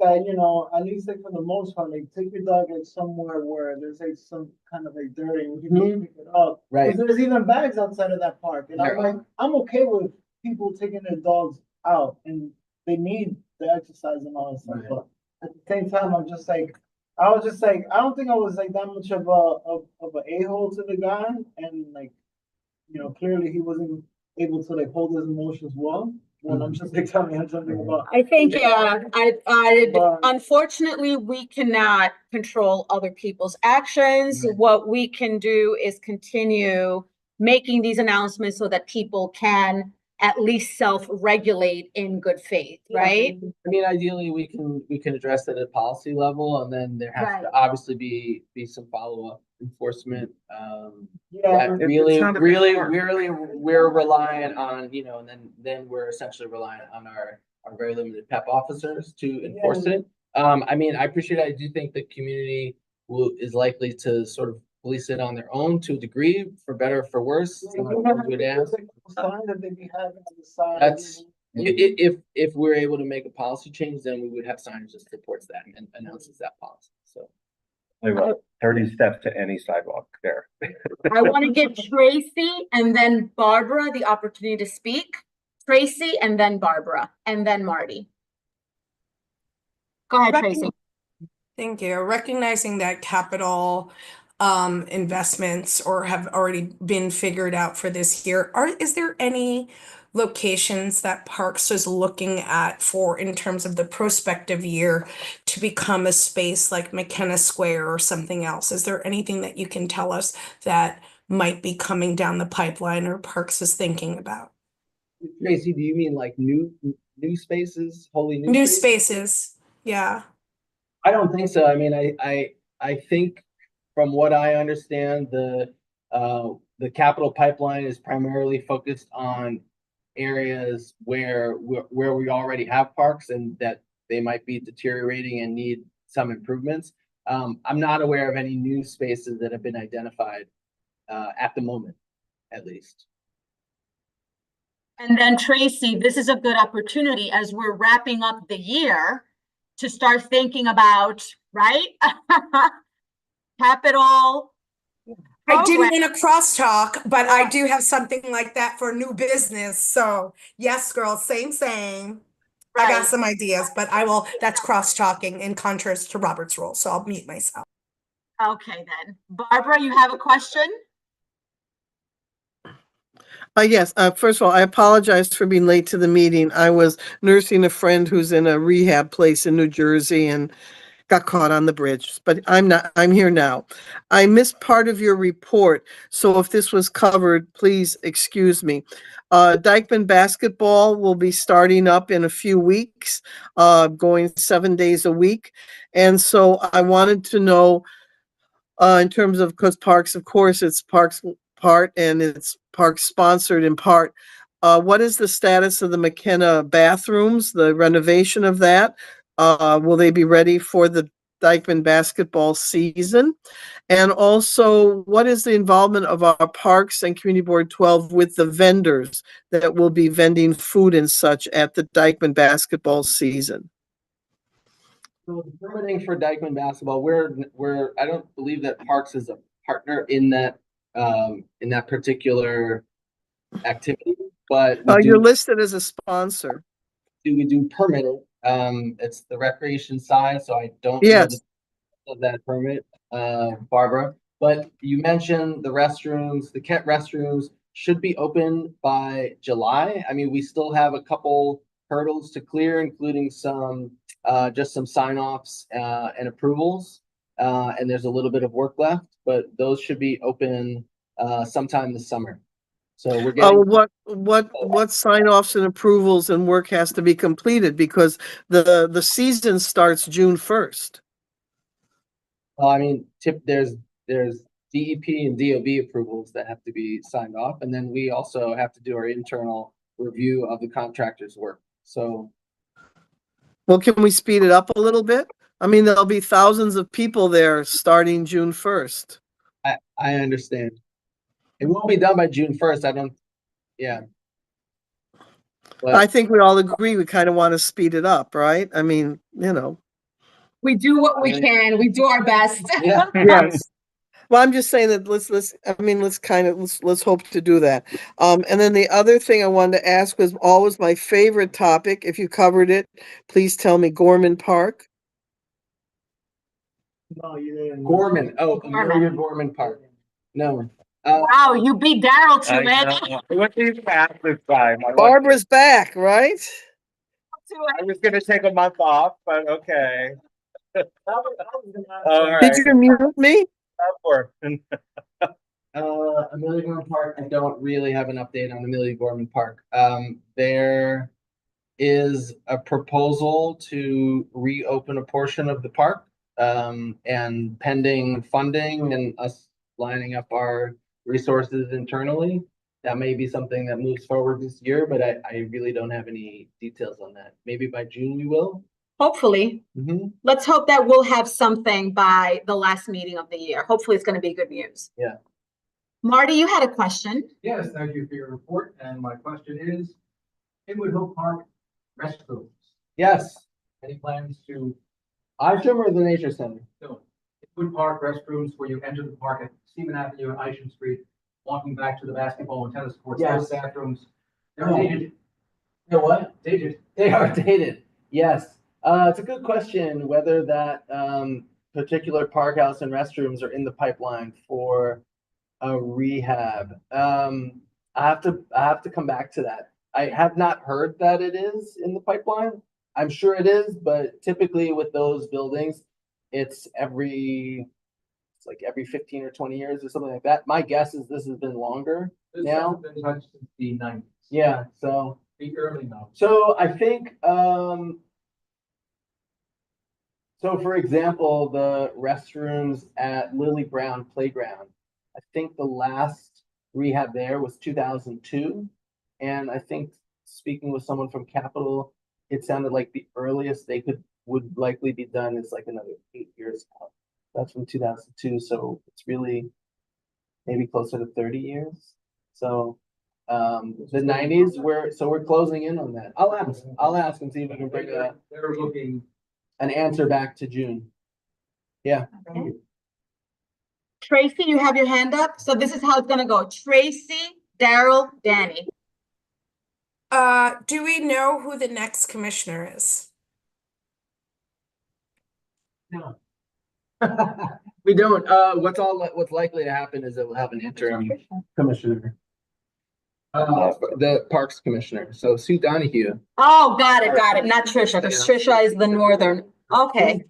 That at least like for the most part, like take your dog like somewhere where there's like some kind of like dirt and you can pick it up. Right. Because there's even bags outside of that park, and I'm okay with people taking their dogs out, and they need the exercise and all that stuff. Right. But at the same time, I don't think I was like that much of a a-hole to the guy, and like, clearly he wasn't able to like hold his emotions well. When I'm just like telling him something about. I think, unfortunately, we cannot control other people's actions. Right. What we can do is continue making these announcements so that people can at least self-regulate in good faith, right? I mean, ideally, we can address that at policy level, and then there has to obviously be some follow-up enforcement. We're reliant on, and then we're essentially reliant on our very limited PEP officers to enforce it. I mean, I appreciate it. I do think the community is likely to sort of police it on their own to a degree, for better or for worse. That's if we're able to make a policy change, then we would have signage that supports that and announces that policy. So 30 steps to any sidewalk there. I want to give Tracy and then Barbara the opportunity to speak. Tracy and then Barbara and then Marty. Go ahead, Tracy. Thank you. Recognizing that capital investments or have already been figured out for this year, is there any locations that Parks is looking at for in terms of the prospective year to become a space like McKenna Square or something else? Is there anything that you can tell us that might be coming down the pipeline or Parks is thinking about? Tracy, do you mean like new spaces, wholly new spaces? Yeah. I don't think so. I mean, I think from what I understand, the capital pipeline is primarily focused on areas where we already have parks and that they might be deteriorating and need some improvements. I'm not aware of any new spaces that have been identified at the moment, at least. And then Tracy, this is a good opportunity as we're wrapping up the year to start thinking about, right? Capital. I didn't want to crosstalk, but I do have something like that for new business. So yes, girl, same. I got Right. some ideas, but that's cross-talking in contrast to Robert's rule, so I'll mute myself. Okay, then. Barbara, you have a question? Yes, first of all, I apologize for being late to the meeting. I was nursing a friend who's in a rehab place in New Jersey and got caught on the bridge, but I'm here now. I missed part of your report, so if this was covered, please excuse me. Dykeman basketball will be starting up in a few weeks, going 7 days a week. And so I wanted to know, in terms of, because Parks, of course, it's Parks part and it's Parks sponsored in part. What is the status of the McKenna bathrooms, the renovation of that? Will they be ready for the Dykeman basketball season? And also, what is the involvement of our Parks and Community Board 12 with the vendors that will be vending food and such at the Dykeman basketball season? So the permitting for Dykeman basketball, I don't believe that Parks is a partner in that particular activity, but You're listed as a sponsor. we do permit it. It's the recreation side, so I don't know Yes. of that permit, Barbara. But you mentioned the restrooms, the Kent restrooms should be open by July. I mean, we still have a couple hurdles to clear, including just some sign-offs and approvals. And there's a little bit of work left, but those should be open sometime this summer. So we're getting. What sign-offs and approvals and work has to be completed, because the season starts June 1st. Well, I mean, there's DEP and DOB approvals that have to be signed off, and then we also have to do our internal review of the contractor's work. So, well, can we speed it up a little bit? I mean, there'll be thousands of people there starting June 1st. I understand. It won't be done by June 1st. Yeah. But I think we all agree we kind of want to speed it up, right? I mean, We do what we can. We do our best. Yeah. Yes. Well, I'm just saying that let's hope to do that. And then the other thing I wanted to ask was always my favorite topic. If you covered it, please tell me. Gorman Park. No, you didn't. Gorman. Oh, Amelia Gorman Park. No. Wow, you beat Daryl to it. What do you pass this time? Barbara's back, right? I was gonna take a month off, but okay. All right. Did you mute me? Amelia Gorman Park, I don't really have an update on Amelia Gorman Park. There is a proposal to reopen a portion of the park, and pending funding and us lining up our resources internally. That may be something that moves forward this year, but I really don't have any details on that. Maybe by June we will. Hopefully. Mm-hmm. Let's hope that we'll have something by the last meeting of the year. Hopefully it's going to be good news. Yeah. Marty, you had a question. Yes, thank you for your report. And my question is, Inwood Hill Park restrooms. Yes. Any plans to Isham or the Nature Center? No. Inwood Park restrooms where you enter the park at Stephen Avenue and Isham Street, walking back to the basketball and tennis courts. Yes. Those bathrooms, they're Oh. dated. They're what? Dated. They are dated. Yes. It's a good question whether that particular park house and restrooms are in the pipeline for a rehab. I have to come back to that. I have not heard that it is in the pipeline. I'm sure it is, but typically with those buildings, it's like every 15 or 20 years or something like that. My guess is this has been longer now. This has been touched since the 90s. Yeah, so The early 90s. So I think, so for example, the restrooms at Lily Brown Playground, I think the last rehab there was 2002. And I think speaking with someone from Capitol, it sounded like the earliest they would likely be done is like another 8 years out. That's from 2002. So it's really maybe closer to 30 years. So the 90s, we're closing in on that. I'll ask and see if I can bring They're looking an answer back to June. Yeah. Okay. Tracy, you have your hand up. So this is how it's going to go. Tracy, Daryl, Danny. Do we know who the next commissioner is? No. We don't, what's likely to happen is that we'll have an interim commissioner. The Parks Commissioner, so Sue Donahue. Oh, got it. Not Trisha, because Trisha is the northern. Okay,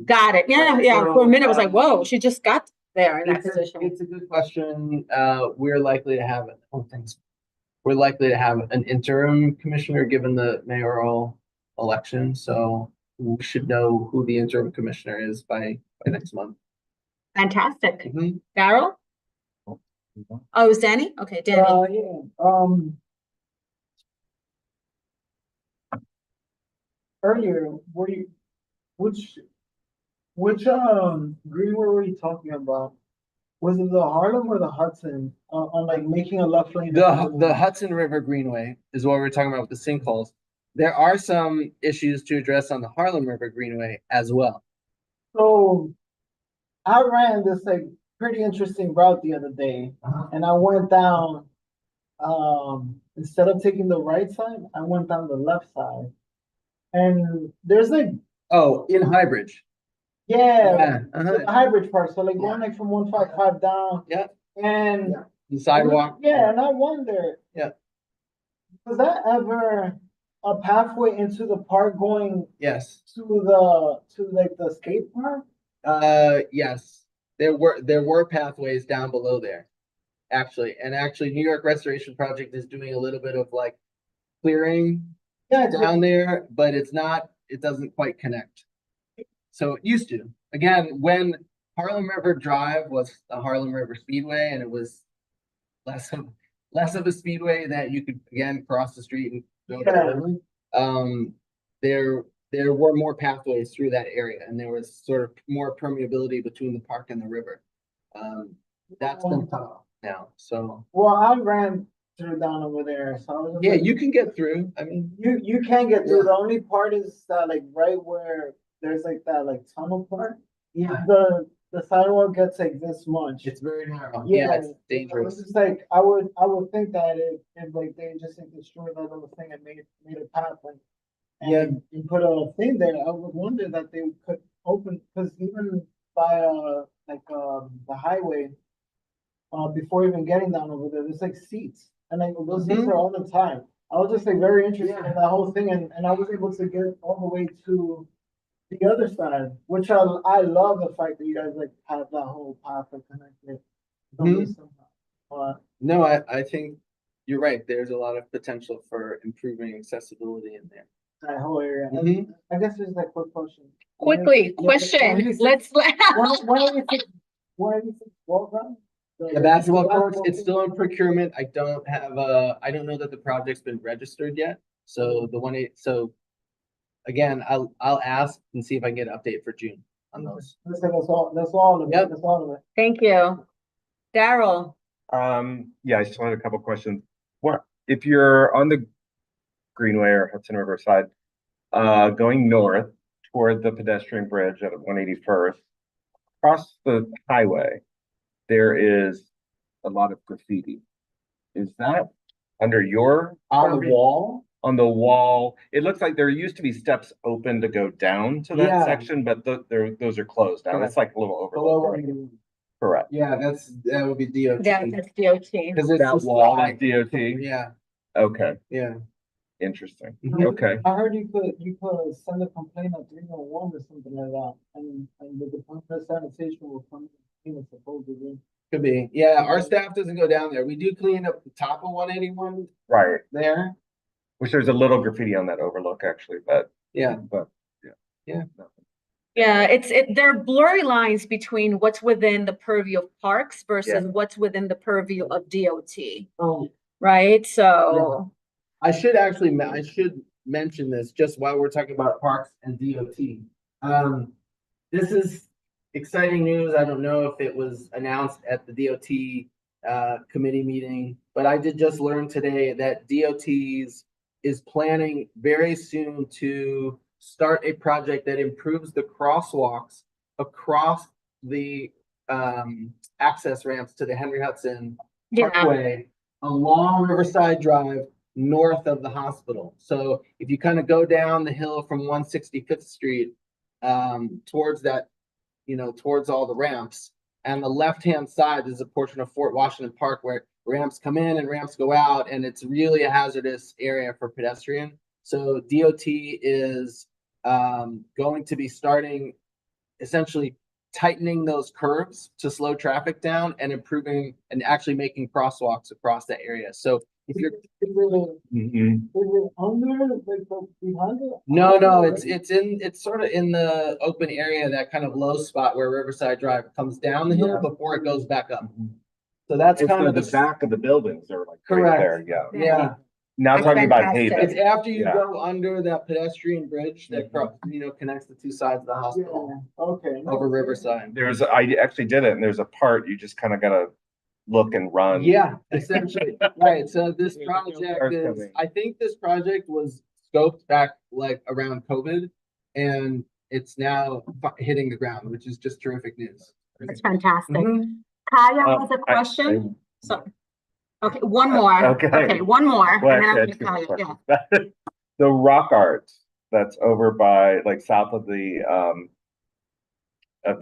got it. Yeah. For a minute, I was like, whoa, she just got there in that position. It's a good question. We're likely to have, we're likely to have an interim commissioner given the mayoral election, so we should know who the interim commissioner is by next month. Fantastic. Mm-hmm. Daryl? Oh, it was Danny? Okay, Danny. Earlier, which greenway were you talking about? Was it the Harlem or the Hudson? On like making a left lane? The Hudson River Greenway is what we're talking about with the sinkholes. There are some issues to address on the Harlem River Greenway as well. So I ran this like pretty interesting route the other day, and I went down, instead of taking the right side, I went down the left side. And there's like, oh, in Highbridge. Yeah, the Highbridge part. So like going like from 155 down. Yeah. And the sidewalk. Yeah, and I wonder. Yeah. Was that ever a pathway into the park going? Yes. To like the skate park? Yes. There were pathways down below there, actually. And actually New York Restoration Project is doing a little bit of like clearing down there, but it doesn't quite connect. So it used to. Again, when Harlem River Drive was the Harlem River Speedway, and it was less of a speedway that you could again cross the street and go to Beverly. There were more pathways through that area, and there was sort of more permeability between the park and the river. That's been cut off now. So well, I ran through down over there. So I was just like, you can get through. I mean, you can get through. The only part is that like right where there's like that like tunnel part. Yeah. The sidewalk gets like this much. It's very narrow. Yeah, it's dangerous. It's like I would think that if like they just like destroyed that little thing and made a path and put a thing there, I would wonder that they could open, because even by the highway, before even getting down over there's like seats, and like those seats are all the time. I was just like very interested in that whole thing, and I was able to get all the way to the other side, which I love the fact that you guys like have that whole path that connected. No, I think you're right. There's a lot of potential for improving accessibility in there. That whole area. I guess there's like quick question. Quickly, question. Let's. When do you think ball ground? The basketball courts, it's still in procurement. I don't know that the project's been registered yet. So so again, I'll ask and see if I can get an update for June on those. That's all of it. That's all of it. Thank you. Daryl. Yeah, I still had a couple questions. What if you're on the Greenway or Hudson River side, going north toward the pedestrian bridge at 181st, across the highway, there is a lot of graffiti. Is that under your on the wall? On the wall, it looks like there used to be steps open to go down to that section, but those are closed now. It's like a little overload. Correct. Yeah, that would be DOT. Yeah, that's DOT. Because it's that wall like DOT. Yeah. Okay. Yeah. Interesting. Okay. I heard you could send a complaint at 301 or something like that, and the Department of Sanitation will come in supposedly. Could be. Yeah, our staff doesn't go down there. We do clean up the top of 181. Right. There. Which there's a little graffiti on that overlook actually, but yeah. Yeah, there are blurry lines between what's within the purview of parks versus what's within the purview of DOT. Right. So I should mention this just while we're talking about parks and DOT. This is exciting news. I don't know if it was announced at the DOT committee meeting, but I did just learn today that DOT's is planning very soon to start a project that improves the crosswalks across the access ramps to the Henry Hudson Parkway along Riverside Drive north of the hospital. So if you kind of go down the hill from 165th Street towards that, towards all the ramps, and the left-hand side is a portion of Fort Washington Park where ramps come in and ramps go out, and it's really a hazardous area for pedestrian. So DOT is going to be starting essentially tightening those curves to slow traffic down and improving and actually making crosswalks across that area. So if you're no, it's sort of in the open area, that kind of low spot where Riverside Drive comes down the hill before it goes back up. So that's kind of the back of the buildings are like right correct. there, yeah. Yeah. Now That's talking about fantastic. pavement. It's after you Yeah. go under that pedestrian bridge that connects the two sides of the hospital Okay. over Riverside. I actually did it, and there's a part you just kind of gotta look and run. Yeah, essentially, right. So this project is, coming. I think this project was scoped back like around COVID, and it's now hitting the ground, which is just terrific news. That's fantastic. Mhm. Kaya has a question. Sorry. Okay, one more. Okay. One more. Well, and then actually, I I'll had get two Kaya. Yeah. questions. The Rock Art that's over by, like, south of the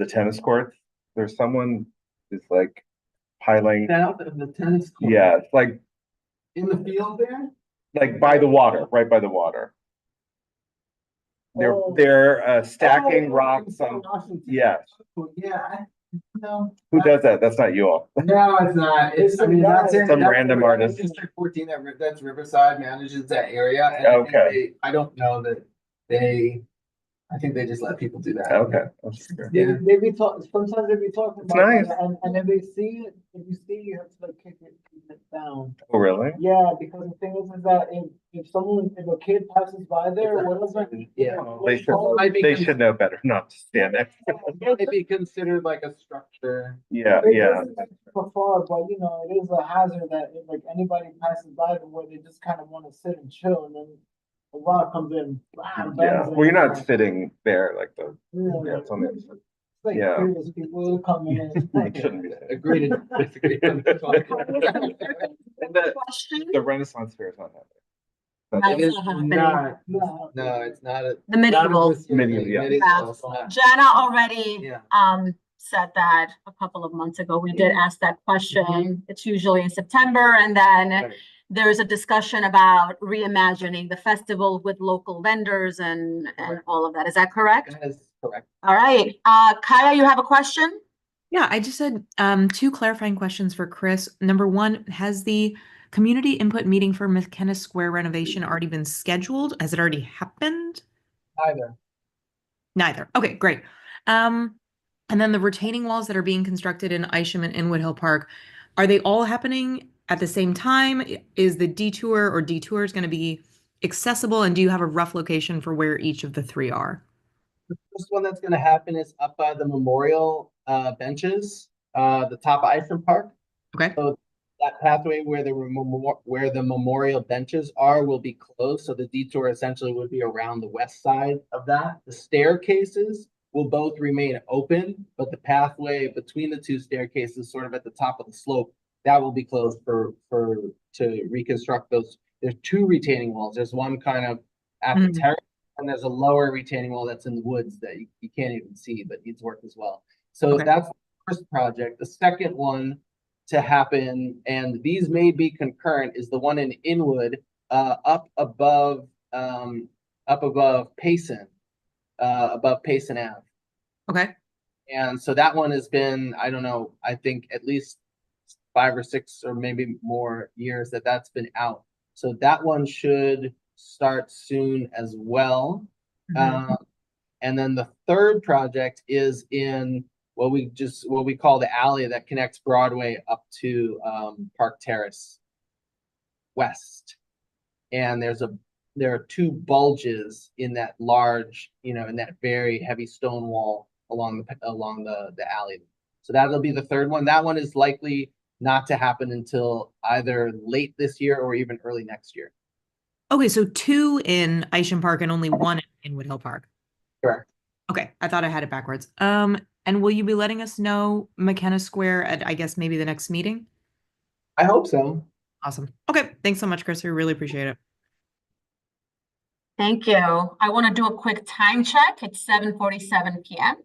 tennis courts. There's someone who's like piling. South of the tennis court. Yeah, it's like In the field there? by the water, right by the water. They're stacking rocks on. Yes. Yeah, no. Who does that? That's not you all. No, it's not. It's, I mean, that's in. Some that's random in artist. District 14, that's Riverside manages that area. And Okay. I don't know that I think they just let people do that. Okay. They be talking, sometimes they be talking It's about nice. it, and if they see it, if you see, you have to like kick it down. Oh, really? Yeah, because the thing is that if a kid passes by there, what is it? Yeah. They should know better not to stand next to it. It might be considered like a structure. Yeah, It yeah. isn't for far, but it is a hazard that if like anybody passes by them where they just kind of want to sit and chill, and then a rock comes in. Bam, Yeah, bangs well, you're it. not sitting there like the, yeah, it's on the other side. It's like Yeah. curious people who come in. You shouldn't be. Agreed. And the Renaissance Fair is not That's happening. It is not happening. not. No. No, it's not a. The medieval. Medieval, yeah. Medieval, not- Jenna already Yeah. said that a couple of months ago. We did ask that question. It's usually in September, and then Right. there's a discussion about reimagining the festival with local vendors and all of that. Is that correct? That is correct. All right. Kaya, you have a question? Yeah, I just had two clarifying questions for Chris. Number one, has the community input meeting for McKenna Square renovation already been scheduled? Has it already happened? Either. Neither. Okay, great. And then the retaining walls that are being constructed in Isham and Inwood Hill Park, are they all happening at the same time? Is the detour or detours going to be accessible? And do you have a rough location for where each of the three are? The first one that's gonna happen is up by the memorial benches, the top of Isham Park. Okay. So that pathway where the memorial benches are will be closed, so the detour essentially would be around the west side of that. The staircases will both remain open, but the pathway between the two staircases, sort of at the top of the slope, that will be closed to reconstruct those. There's two retaining walls. There's one kind of at the terrace, and there's a lower retaining wall that's in the woods that you can't even see, but needs work as well. So that's the first project. The second one to happen, and these may be concurrent, is the one in Inwood, up above Payson, above Payson Ave. Okay. And so that one has been, I don't know, I think at least 5 or 6 or maybe more years that's been out. So that one should start soon as well. And then the third project is in what we call the alley that connects Broadway up to Park Terrace West. And there are two bulges in that large, in that very heavy stone wall along the alley. So that'll be the third one. That one is likely not to happen until either late this year or even early next year. Okay, so 2 in Isham Park and only 1 in Wood Hill Park. Correct. Okay, I thought I had it backwards. And will you be letting us know McKenna Square at, I guess, maybe the next meeting? I hope so. Awesome. Okay. Thanks so much, Chris. We really appreciate it. Thank you. I want to do a quick time check. It's 7:47 p.m.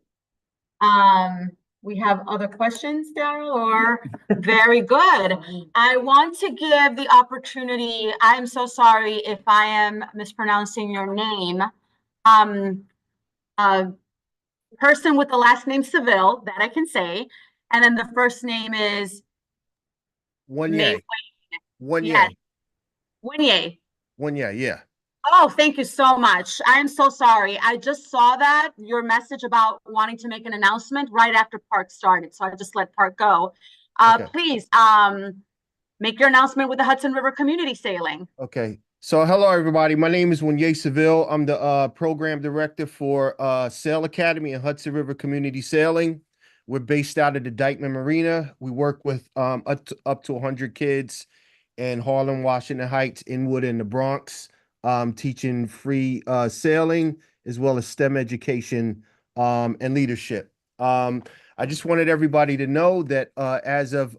We have other questions, Daryl, or very good. I want to give the opportunity. I'm so sorry if I am mispronouncing your name. Person with the last name Seville, that I can say, and then the first name is Wanye. Wanye. Yes. Wanye. Wanye, yeah. Oh, thank you so much. I am so sorry. I just saw that, your message about wanting to make an announcement right after Park started, so I just let Park go. Okay. Please, make your announcement with the Hudson River Community Sailing. Okay. So hello, everybody. My name is Wanye Seville. I'm the program director for Sail Academy and Hudson River Community Sailing. We're based out of the Dyckman Marina. We work with up to 100 kids in Harlem, Washington Heights, Inwood, and the Bronx, teaching free sailing as well as STEM education and leadership. I just wanted everybody to know that as of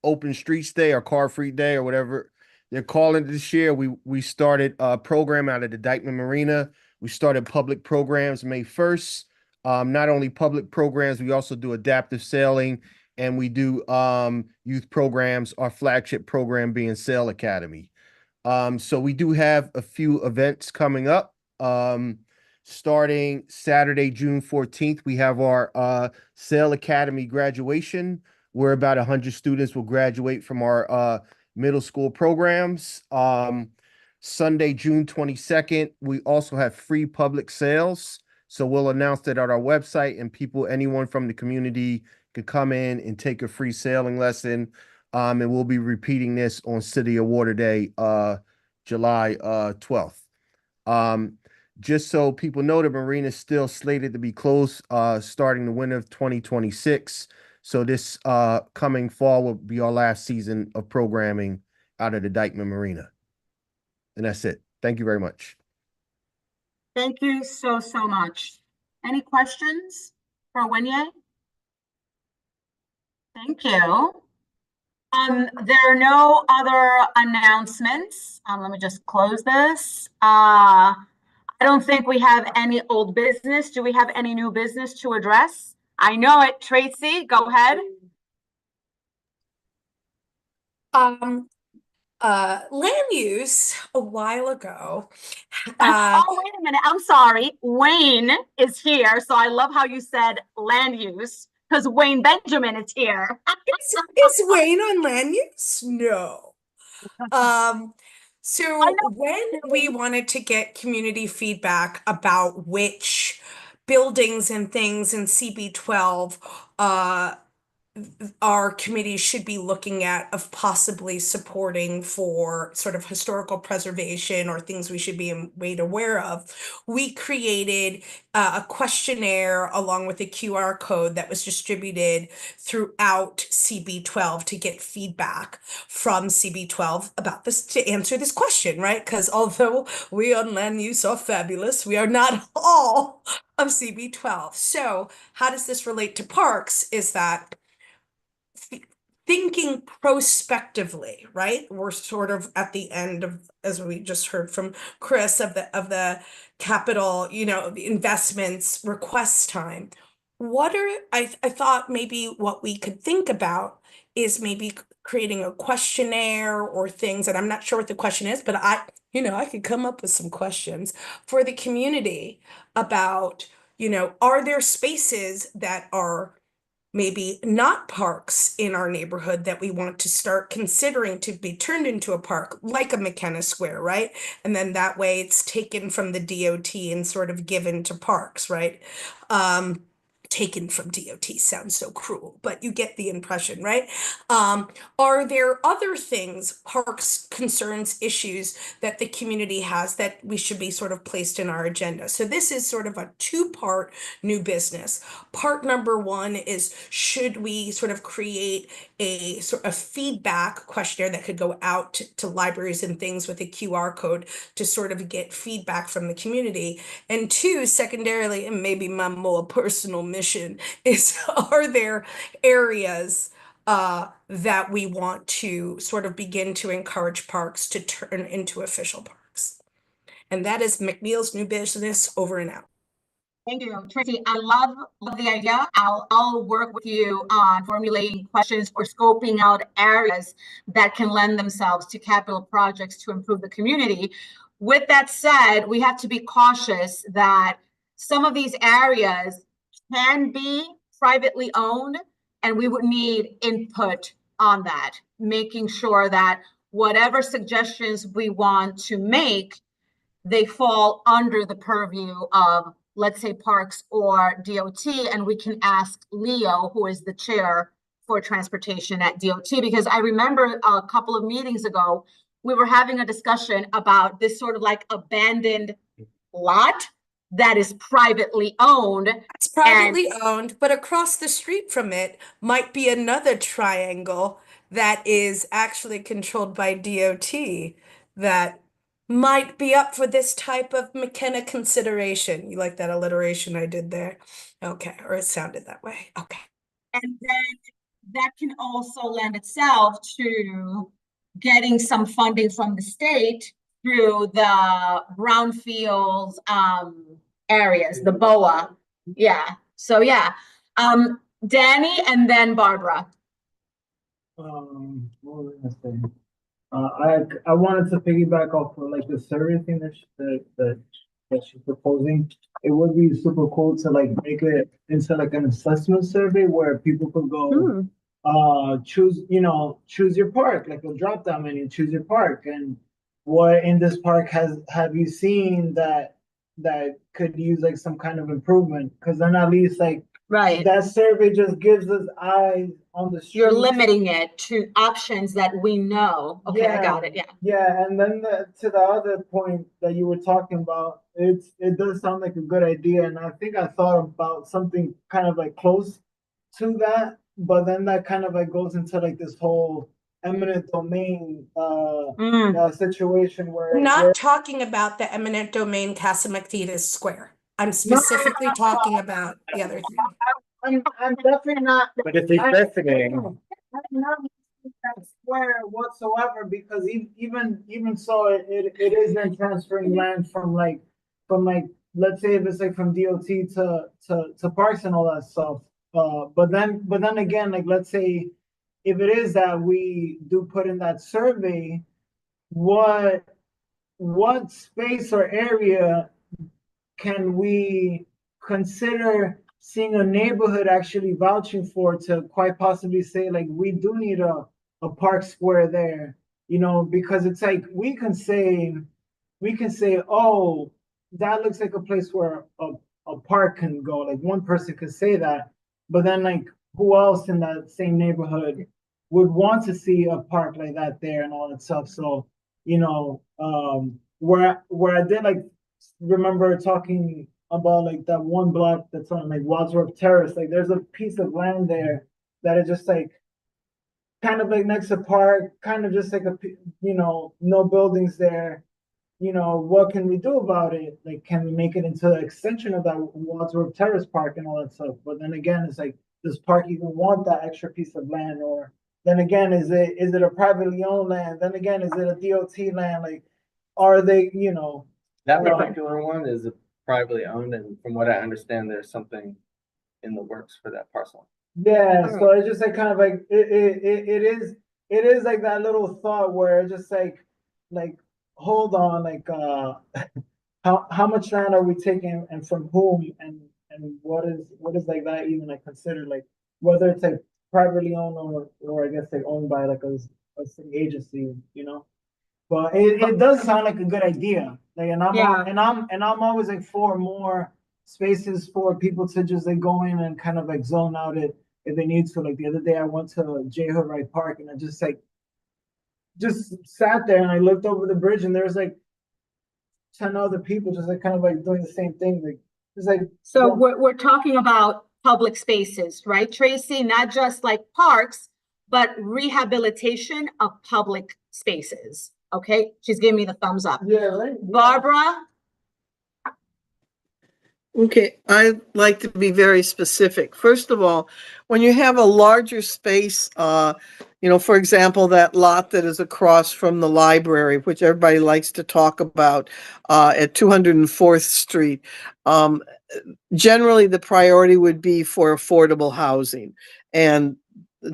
Open Streets Day or Car Free Day or whatever they're calling it this year, we started a program out of the Dyckman Marina. We started public programs May 1st. Not only public programs, we also do adaptive sailing, and we do youth programs, our flagship program being Sail Academy. So we do have a few events coming up. Starting Saturday, June 14th, we have our Sail Academy graduation, where about 100 students will graduate from our middle school programs. Sunday, June 22nd, we also have free public sales. So we'll announce that on our website, and anyone from the community could come in and take a free sailing lesson. And we'll be repeating this on City of Water Day, July 12th. Just so people know, the marina is still slated to be closed starting the winter of 2026. So this coming fall will be our last season of programming out of the Dyckman Marina. And that's it. Thank you very much. Thank you so much. Any questions for Wanye? Thank you. There are no other announcements. Let me just close this. I don't think we have any old business. Do we have any new business to address? I know it. Tracy, go ahead. Land use a while ago. Oh, wait a minute. I'm sorry. Wayne is here. So I love how you said land use, because Wayne Benjamin is here. Is Wayne on land use? No. So when we wanted to get community feedback about which buildings and things in CB12 our committee should be looking at of possibly supporting for sort of historical preservation or things we should be made aware of, we created a questionnaire along with a QR code that was distributed throughout CB12 to get feedback from CB12 about this, to answer this question, right? Because although we on land use are fabulous, we are not all of CB12. So how does this relate to parks is that thinking prospectively, right? We're sort of at the end of, as we just heard from Chris, of the capital, the investments request time. I thought maybe what we could think about is maybe creating a questionnaire or things, and I'm not sure what the question is, but I could come up with some questions for the community about, are there spaces that are maybe not parks in our neighborhood that we want to start considering to be turned into a park, like a McKenna Square, right? And then that way it's taken from the DOT and sort of given to parks, right? Taken from DOT sounds so cruel, but you get the impression, right? Are there other things, parks, concerns, issues that the community has that we should be sort of placed in our agenda? So this is sort of a two-part new business. Part number one is, should we sort of create a sort of feedback questionnaire that could go out to libraries and things with a QR code to sort of get feedback from the community? And two, secondarily, and maybe my more personal mission is, are there areas that we want to sort of begin to encourage parks to turn into official parks. And that is McNeil's New Business, over and out. Thank you, Tracy. I love the idea. I'll work with you on formulating questions or scoping out areas that can lend themselves to capital projects to improve the community. With that said, we have to be cautious that some of these areas can be privately owned, and we would need input on that, making sure that whatever suggestions we want to make, they fall under the purview of, let's say, Parks or DOT, and we can ask Leo, who is the chair for transportation at DOT, because I remember a couple of meetings ago, we were having a discussion about this sort of like abandoned lot that is privately owned. It's privately owned, but across the street from it might be another triangle that is actually controlled by DOT that might be up for this type of McKenna consideration. You like that alliteration I did there? Okay, or it sounded that way. Okay. And then that can also lend itself to getting some funding from the state through the brownfields areas, the BOA. Yeah. So yeah. Danny and then Barbara. What was I gonna say? I wanted to piggyback off of like the survey thing that she's proposing. It would be super cool to like make it into like an assessment survey where people could go choose your park, like a drop down menu, choose your park, and what in this park have you seen that could use like some kind of improvement, because then at least like that survey just gives us eyes on the street. You're limiting it to options that we know. Okay, I got it. Yeah, and then to the other point that you were talking about, it does sound like a good idea, and I think I thought about something kind of like close to that, but then that kind of like goes into like this whole eminent domain situation where I'm not talking about the eminent domain Casa Martinez Square. I'm specifically talking about the other thing. I'm definitely not. But if he's listening. I'm not that square whatsoever, because even so, it is then transferring land from like let's say if it's like from DOT to Parks and all that stuff. But then again, like let's say if it is that we do put in that survey, what space or area can we consider seeing a neighborhood actually vouching for, to quite possibly say like we do need a park square there, because it's like we can say, oh, that looks like a place where a park can go. Like one person could say that, but then like who else in that same neighborhood would want to see a park like that there and all that stuff? So, where I did like remember talking about like that one block that's on like Wadsworth Terrace, like there's a piece of land there that is just like kind of like next to park, kind of just like no buildings there. What can we do about it? Like, can we make it into an extension of that Wadsworth Terrace Park and all that stuff? But then again, it's like, does park even want that extra piece of land? Or then again, is it a privately owned land? Then again, is it a DOT land? Like, are they, That particular one is privately owned, and from what I understand, there's something in the works for that parcel. Yeah, so it's just like kind of like it is like that little thought where it's just like hold on, like how much land are we taking and from whom, and what is like that even like considered, like whether it's like privately owned or I guess like owned by like a city agency, But it does sound like a good idea. Like, and I'm always like for more spaces for people to just like go in and kind of like zone out it if they need to. Like the other day I went to J. Hood Wright Park and I just sat there and I looked over the bridge and there was like 10 other people just like kind of like doing the same thing. Like it's like, so we're talking about public spaces, right, Tracy? Not just like parks, but rehabilitation of public spaces. Okay, she's giving me the thumbs up. Yeah, right. Barbara? Okay, I'd like to be very specific. First of all, when you have a larger space, for example, that lot that is across from the library, which everybody likes to talk about, at 204th Street, generally the priority would be for affordable housing and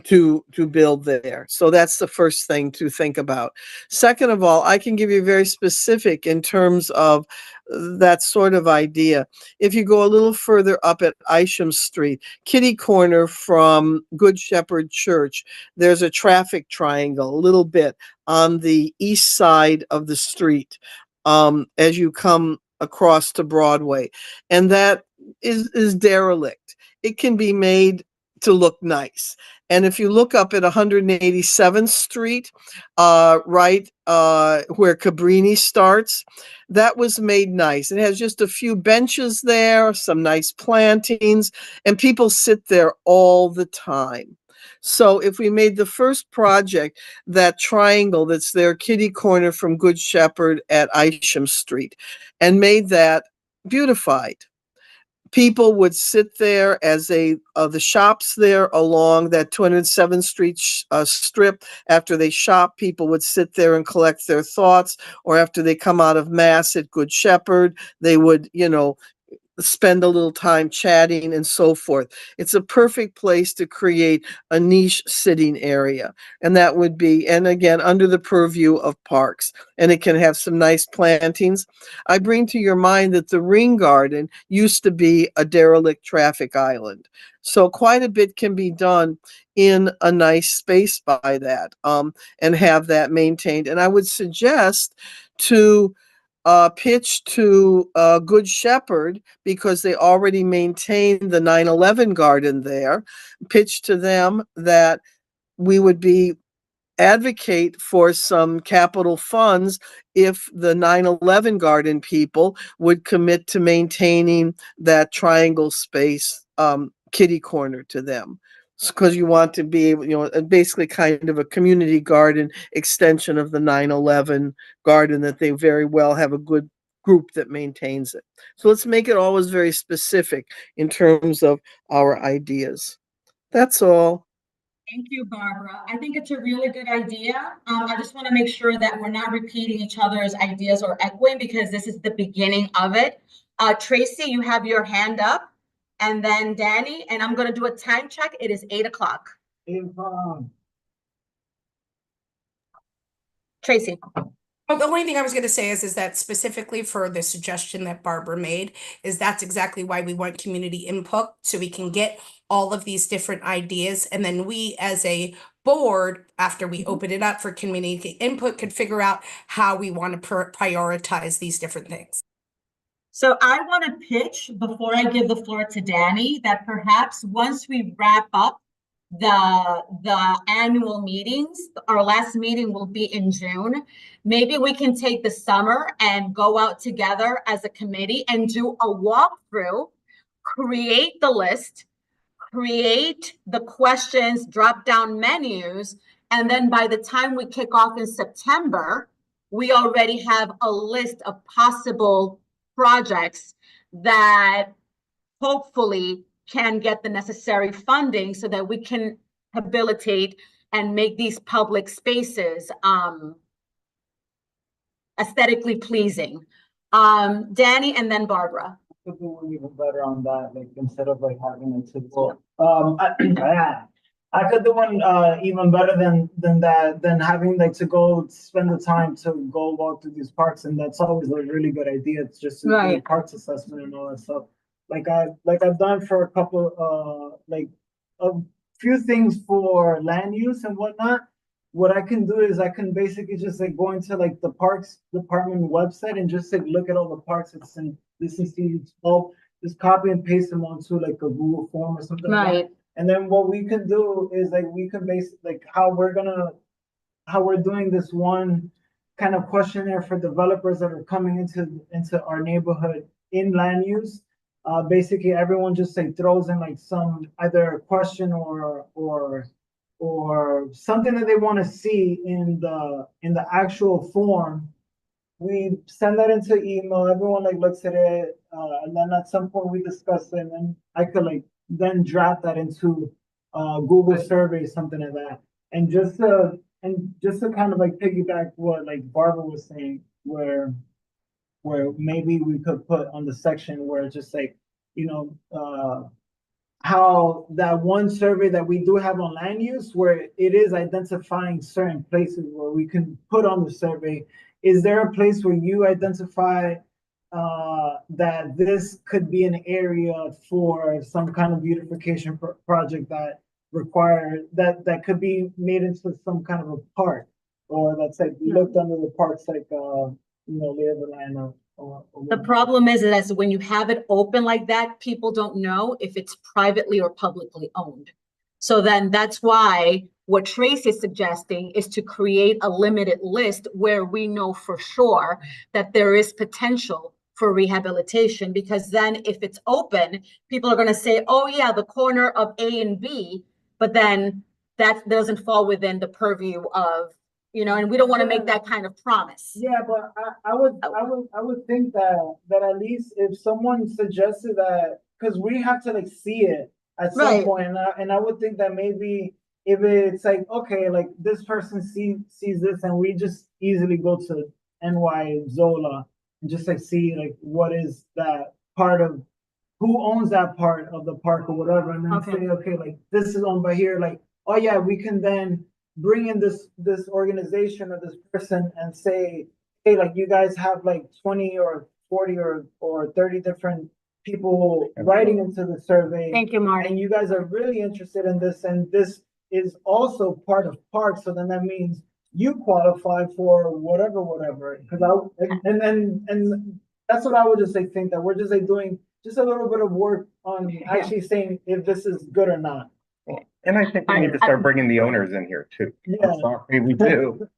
to build there. So that's the first thing to think about. Second of all, I can give you very specific in terms of that sort of idea. If you go a little further up at Isham Street, kitty corner from Good Shepherd Church, there's a traffic triangle a little bit on the east side of the street as you come across to Broadway. And that is derelict. It can be made to look nice. And if you look up at 187th Street, right where Cabrini starts, that was made nice. It has just a few benches there, some nice plantings, and people sit there all the time. So if we made the first project, that triangle that's there, kitty corner from Good Shepherd at Isham Street, and made that beautified, people would sit there as the shops there along that 207th Street strip. After they shop, people would sit there and collect their thoughts, or after they come out of Mass at Good Shepherd, they would, spend a little time chatting and so forth. It's a perfect place to create a niche sitting area. And that would be, and again, under the purview of parks. And it can have some nice plantings. I bring to your mind that the Ring Garden used to be a derelict traffic island. So quite a bit can be done in a nice space by that, and have that maintained. And I would suggest to pitch to Good Shepherd, because they already maintain the 9/11 garden there, pitch to them that we would advocate for some capital funds if the 9/11 garden people would commit to maintaining that triangle space, kitty corner to them. Because you want to be able, basically kind of a community garden extension of the 9/11 garden, that they very well have a good group that maintains it. So let's make it always very specific in terms of our ideas. That's all. Thank you, Barbara. I think it's a really good idea. I just want to make sure that we're not repeating each other's ideas or echoing, because this is the beginning of it. Tracy, you have your hand up, and then Danny, and I'm going to do a time check. It is 8 o'clock. Tracy. Well, the only thing I was going to say is that specifically for the suggestion that Barbara made, is that's exactly why we want community input, so we can get all of these different ideas. And then we as a board, after we open it up for community input, could figure out how we want to prioritize these different things. So I want to pitch, before I give the floor to Danny, that perhaps once we wrap up the annual meetings, our last meeting will be in June. Maybe we can take the summer and go out together as a committee and do a walkthrough, create the list, create the questions, drop down menus, and then by the time we kick off in September, we already have a list of possible projects that hopefully can get the necessary funding so that we can habilitate and make these public spaces aesthetically pleasing. Danny, and then Barbara. Could do even better on that, like instead of like having it to go. I could do one even better than that, than having like to go spend the time to go walk through these parks, and that's always a really good idea. It's just to do parks assessment and all that stuff. Like I've done for a couple like a few things for land use and whatnot. What I can do is I can basically just like go into like the Parks Department website and just like look at all the parks that's in this is all, just copy and paste them onto like a Google form or something like that. And then what we can do is like we can base like how we're doing this one kind of questionnaire for developers that are coming into our neighborhood in land use. Basically everyone just like throws in like some either a question or something that they want to see in the actual form. We send that into email. Everyone like looks at it, and then at some point we discuss it, and then I could like then draft that into Google survey, something like that. And just to kind of like piggyback what like Barbara was saying, where maybe we could put on the section where it's just like, how that one survey that we do have on land use, where it is identifying certain places where we can put on the survey. Is there a place where you identify that this could be an area for some kind of beautification project that require that could be made into some kind of a park, or that's like looked under the parks, like Leopold or The problem is that when you have it open like that, people don't know if it's privately or publicly owned. So then that's why what Tracy is suggesting is to create a limited list where we know for sure that there is potential for rehabilitation, because then if it's open, people are going to say, oh yeah, the corner of A and B, but then that doesn't fall within the purview of, and we don't want to make that kind of promise. Yeah, but I would think that at least if someone suggested that, because we have to like see it at some point, and I would think that maybe if it's like, okay, like this person sees this, and we just easily go to NY Zola and just like see like what is that part of, who owns that part of the park or whatever, and then say, okay, like this is owned by here, like, oh yeah, we can then bring in this organization or this person and say, hey, like you guys have like 20 or 40 or 30 different people writing into the survey. Thank you, Marty. And you guys are really interested in this, and this is also part of park. So then that means you qualify for whatever. Because and that's what I would just like think, that we're just like doing just a little bit of work on actually saying if this is good or not. And I think we need to start bringing the owners in here too. Yeah. I'm sorry, we do.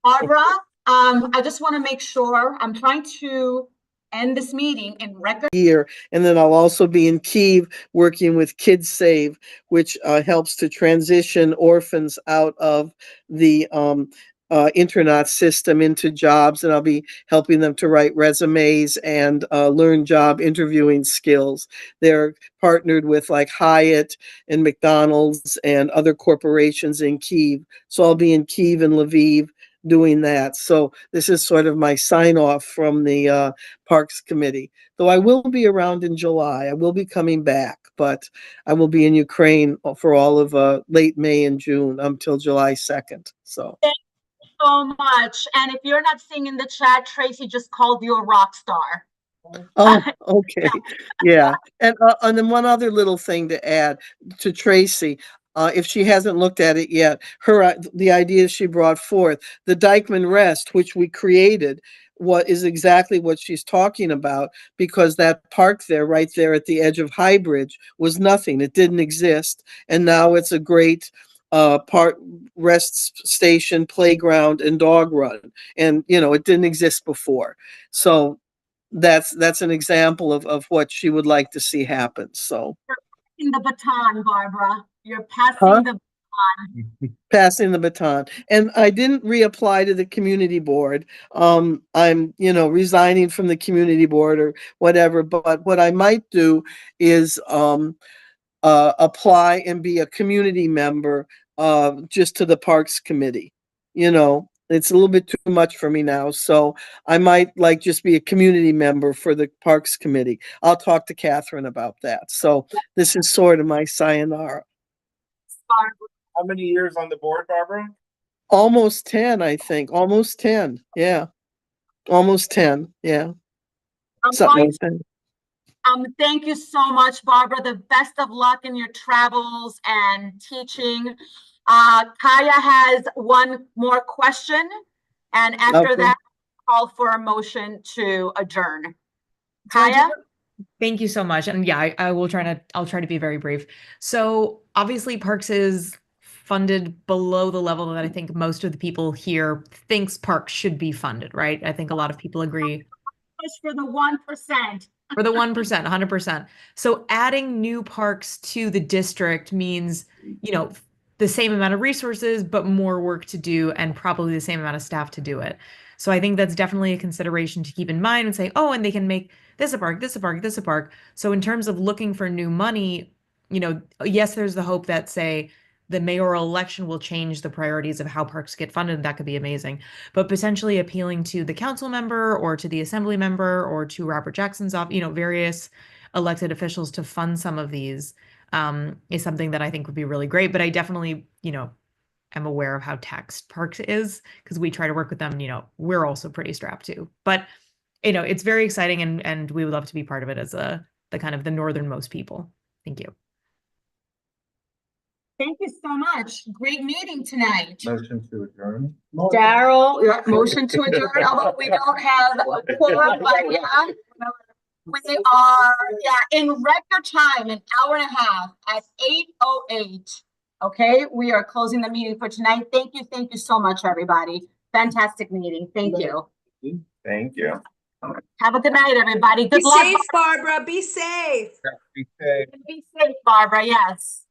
Barbara, I just want to make sure, I'm trying to end this meeting in record year. And then I'll also be in Kyiv working with Kids Save, which helps to transition orphans out of the internat system into jobs. And I'll be helping them to write resumes and learn job interviewing skills. They're partnered with like Hyatt and McDonald's and other corporations in Kyiv. So I'll be in Kyiv and Lviv doing that. So this is sort of my sign off from the Parks Committee. Though I will be around in July. I will be coming back, but I will be in Ukraine for all of late May and June until July 2nd. So Thank you so much. And if you're not seeing in the chat, Tracy just called you a rock star. oh, okay. Yeah. And then one other little thing to add to Tracy. If she hasn't looked at it yet, the ideas she brought forth, the Dyckman Rest, which we created, what is exactly what she's talking about, because that park there, right there at the edge of Highbridge, was nothing. It didn't exist, and now it's a great rest station, playground, and dog run. And it didn't exist before. So that's an example of what she would like to see happen. So. You're passing the baton, Barbara. You're passing the baton. Passing the baton. And I didn't reapply to the community board. I'm, resigning from the community board or whatever. But what I might do is apply and be a community member just to the Parks Committee. It's a little bit too much for me now. So I might just be a community member for the Parks Committee. I'll talk to Catherine about that. So this is sort of my sayonara. How many years on the board, Barbara? Almost 10, I think. Almost 10. Yeah. Almost 10. Yeah. Thank you so much, Barbara. The best of luck in your travels and teaching. Kaya has one more question, and after that, call for a motion to adjourn. Kaya? Thank you so much. And yeah, I'll try to be very brief. So obviously Parks is funded below the level that I think most of the people here thinks Parks should be funded, right? I think a lot of people agree. For the 1%. For the 1%, 100%. So adding new parks to the district means, the same amount of resources, but more work to do and probably the same amount of staff to do it. So I think that's definitely a consideration to keep in mind and say, oh, and they can make this a park, this a park, this a park. So in terms of looking for new money, you know, yes, there's the hope that, say, the mayoral election will change the priorities of how parks get funded. That could be amazing. But potentially appealing to the council member or to the assembly member or to Robert Jackson's office, you know, various elected officials to fund some of these is something that I think would be really great. But I definitely, you know, am aware of how taxed parks is because we try to work with them. You know, we're also pretty strapped too. But, you know, it's very exciting and we would love to be part of it as the kind of the northernmost people. Thank you. Thank you so much. Great meeting tonight. Motion to adjourn. Daryl, your motion to adjourn, although we don't have a quorum, but yeah. We are, in record time, an hour and a half at 8:08. Okay, we are closing the meeting for tonight. Thank you so much, everybody. Fantastic meeting. Thank you. Thank you. Have a good night, everybody. Good Be luck. safe, Barbara. Be safe. Be safe. Be safe, Barbara. Yes.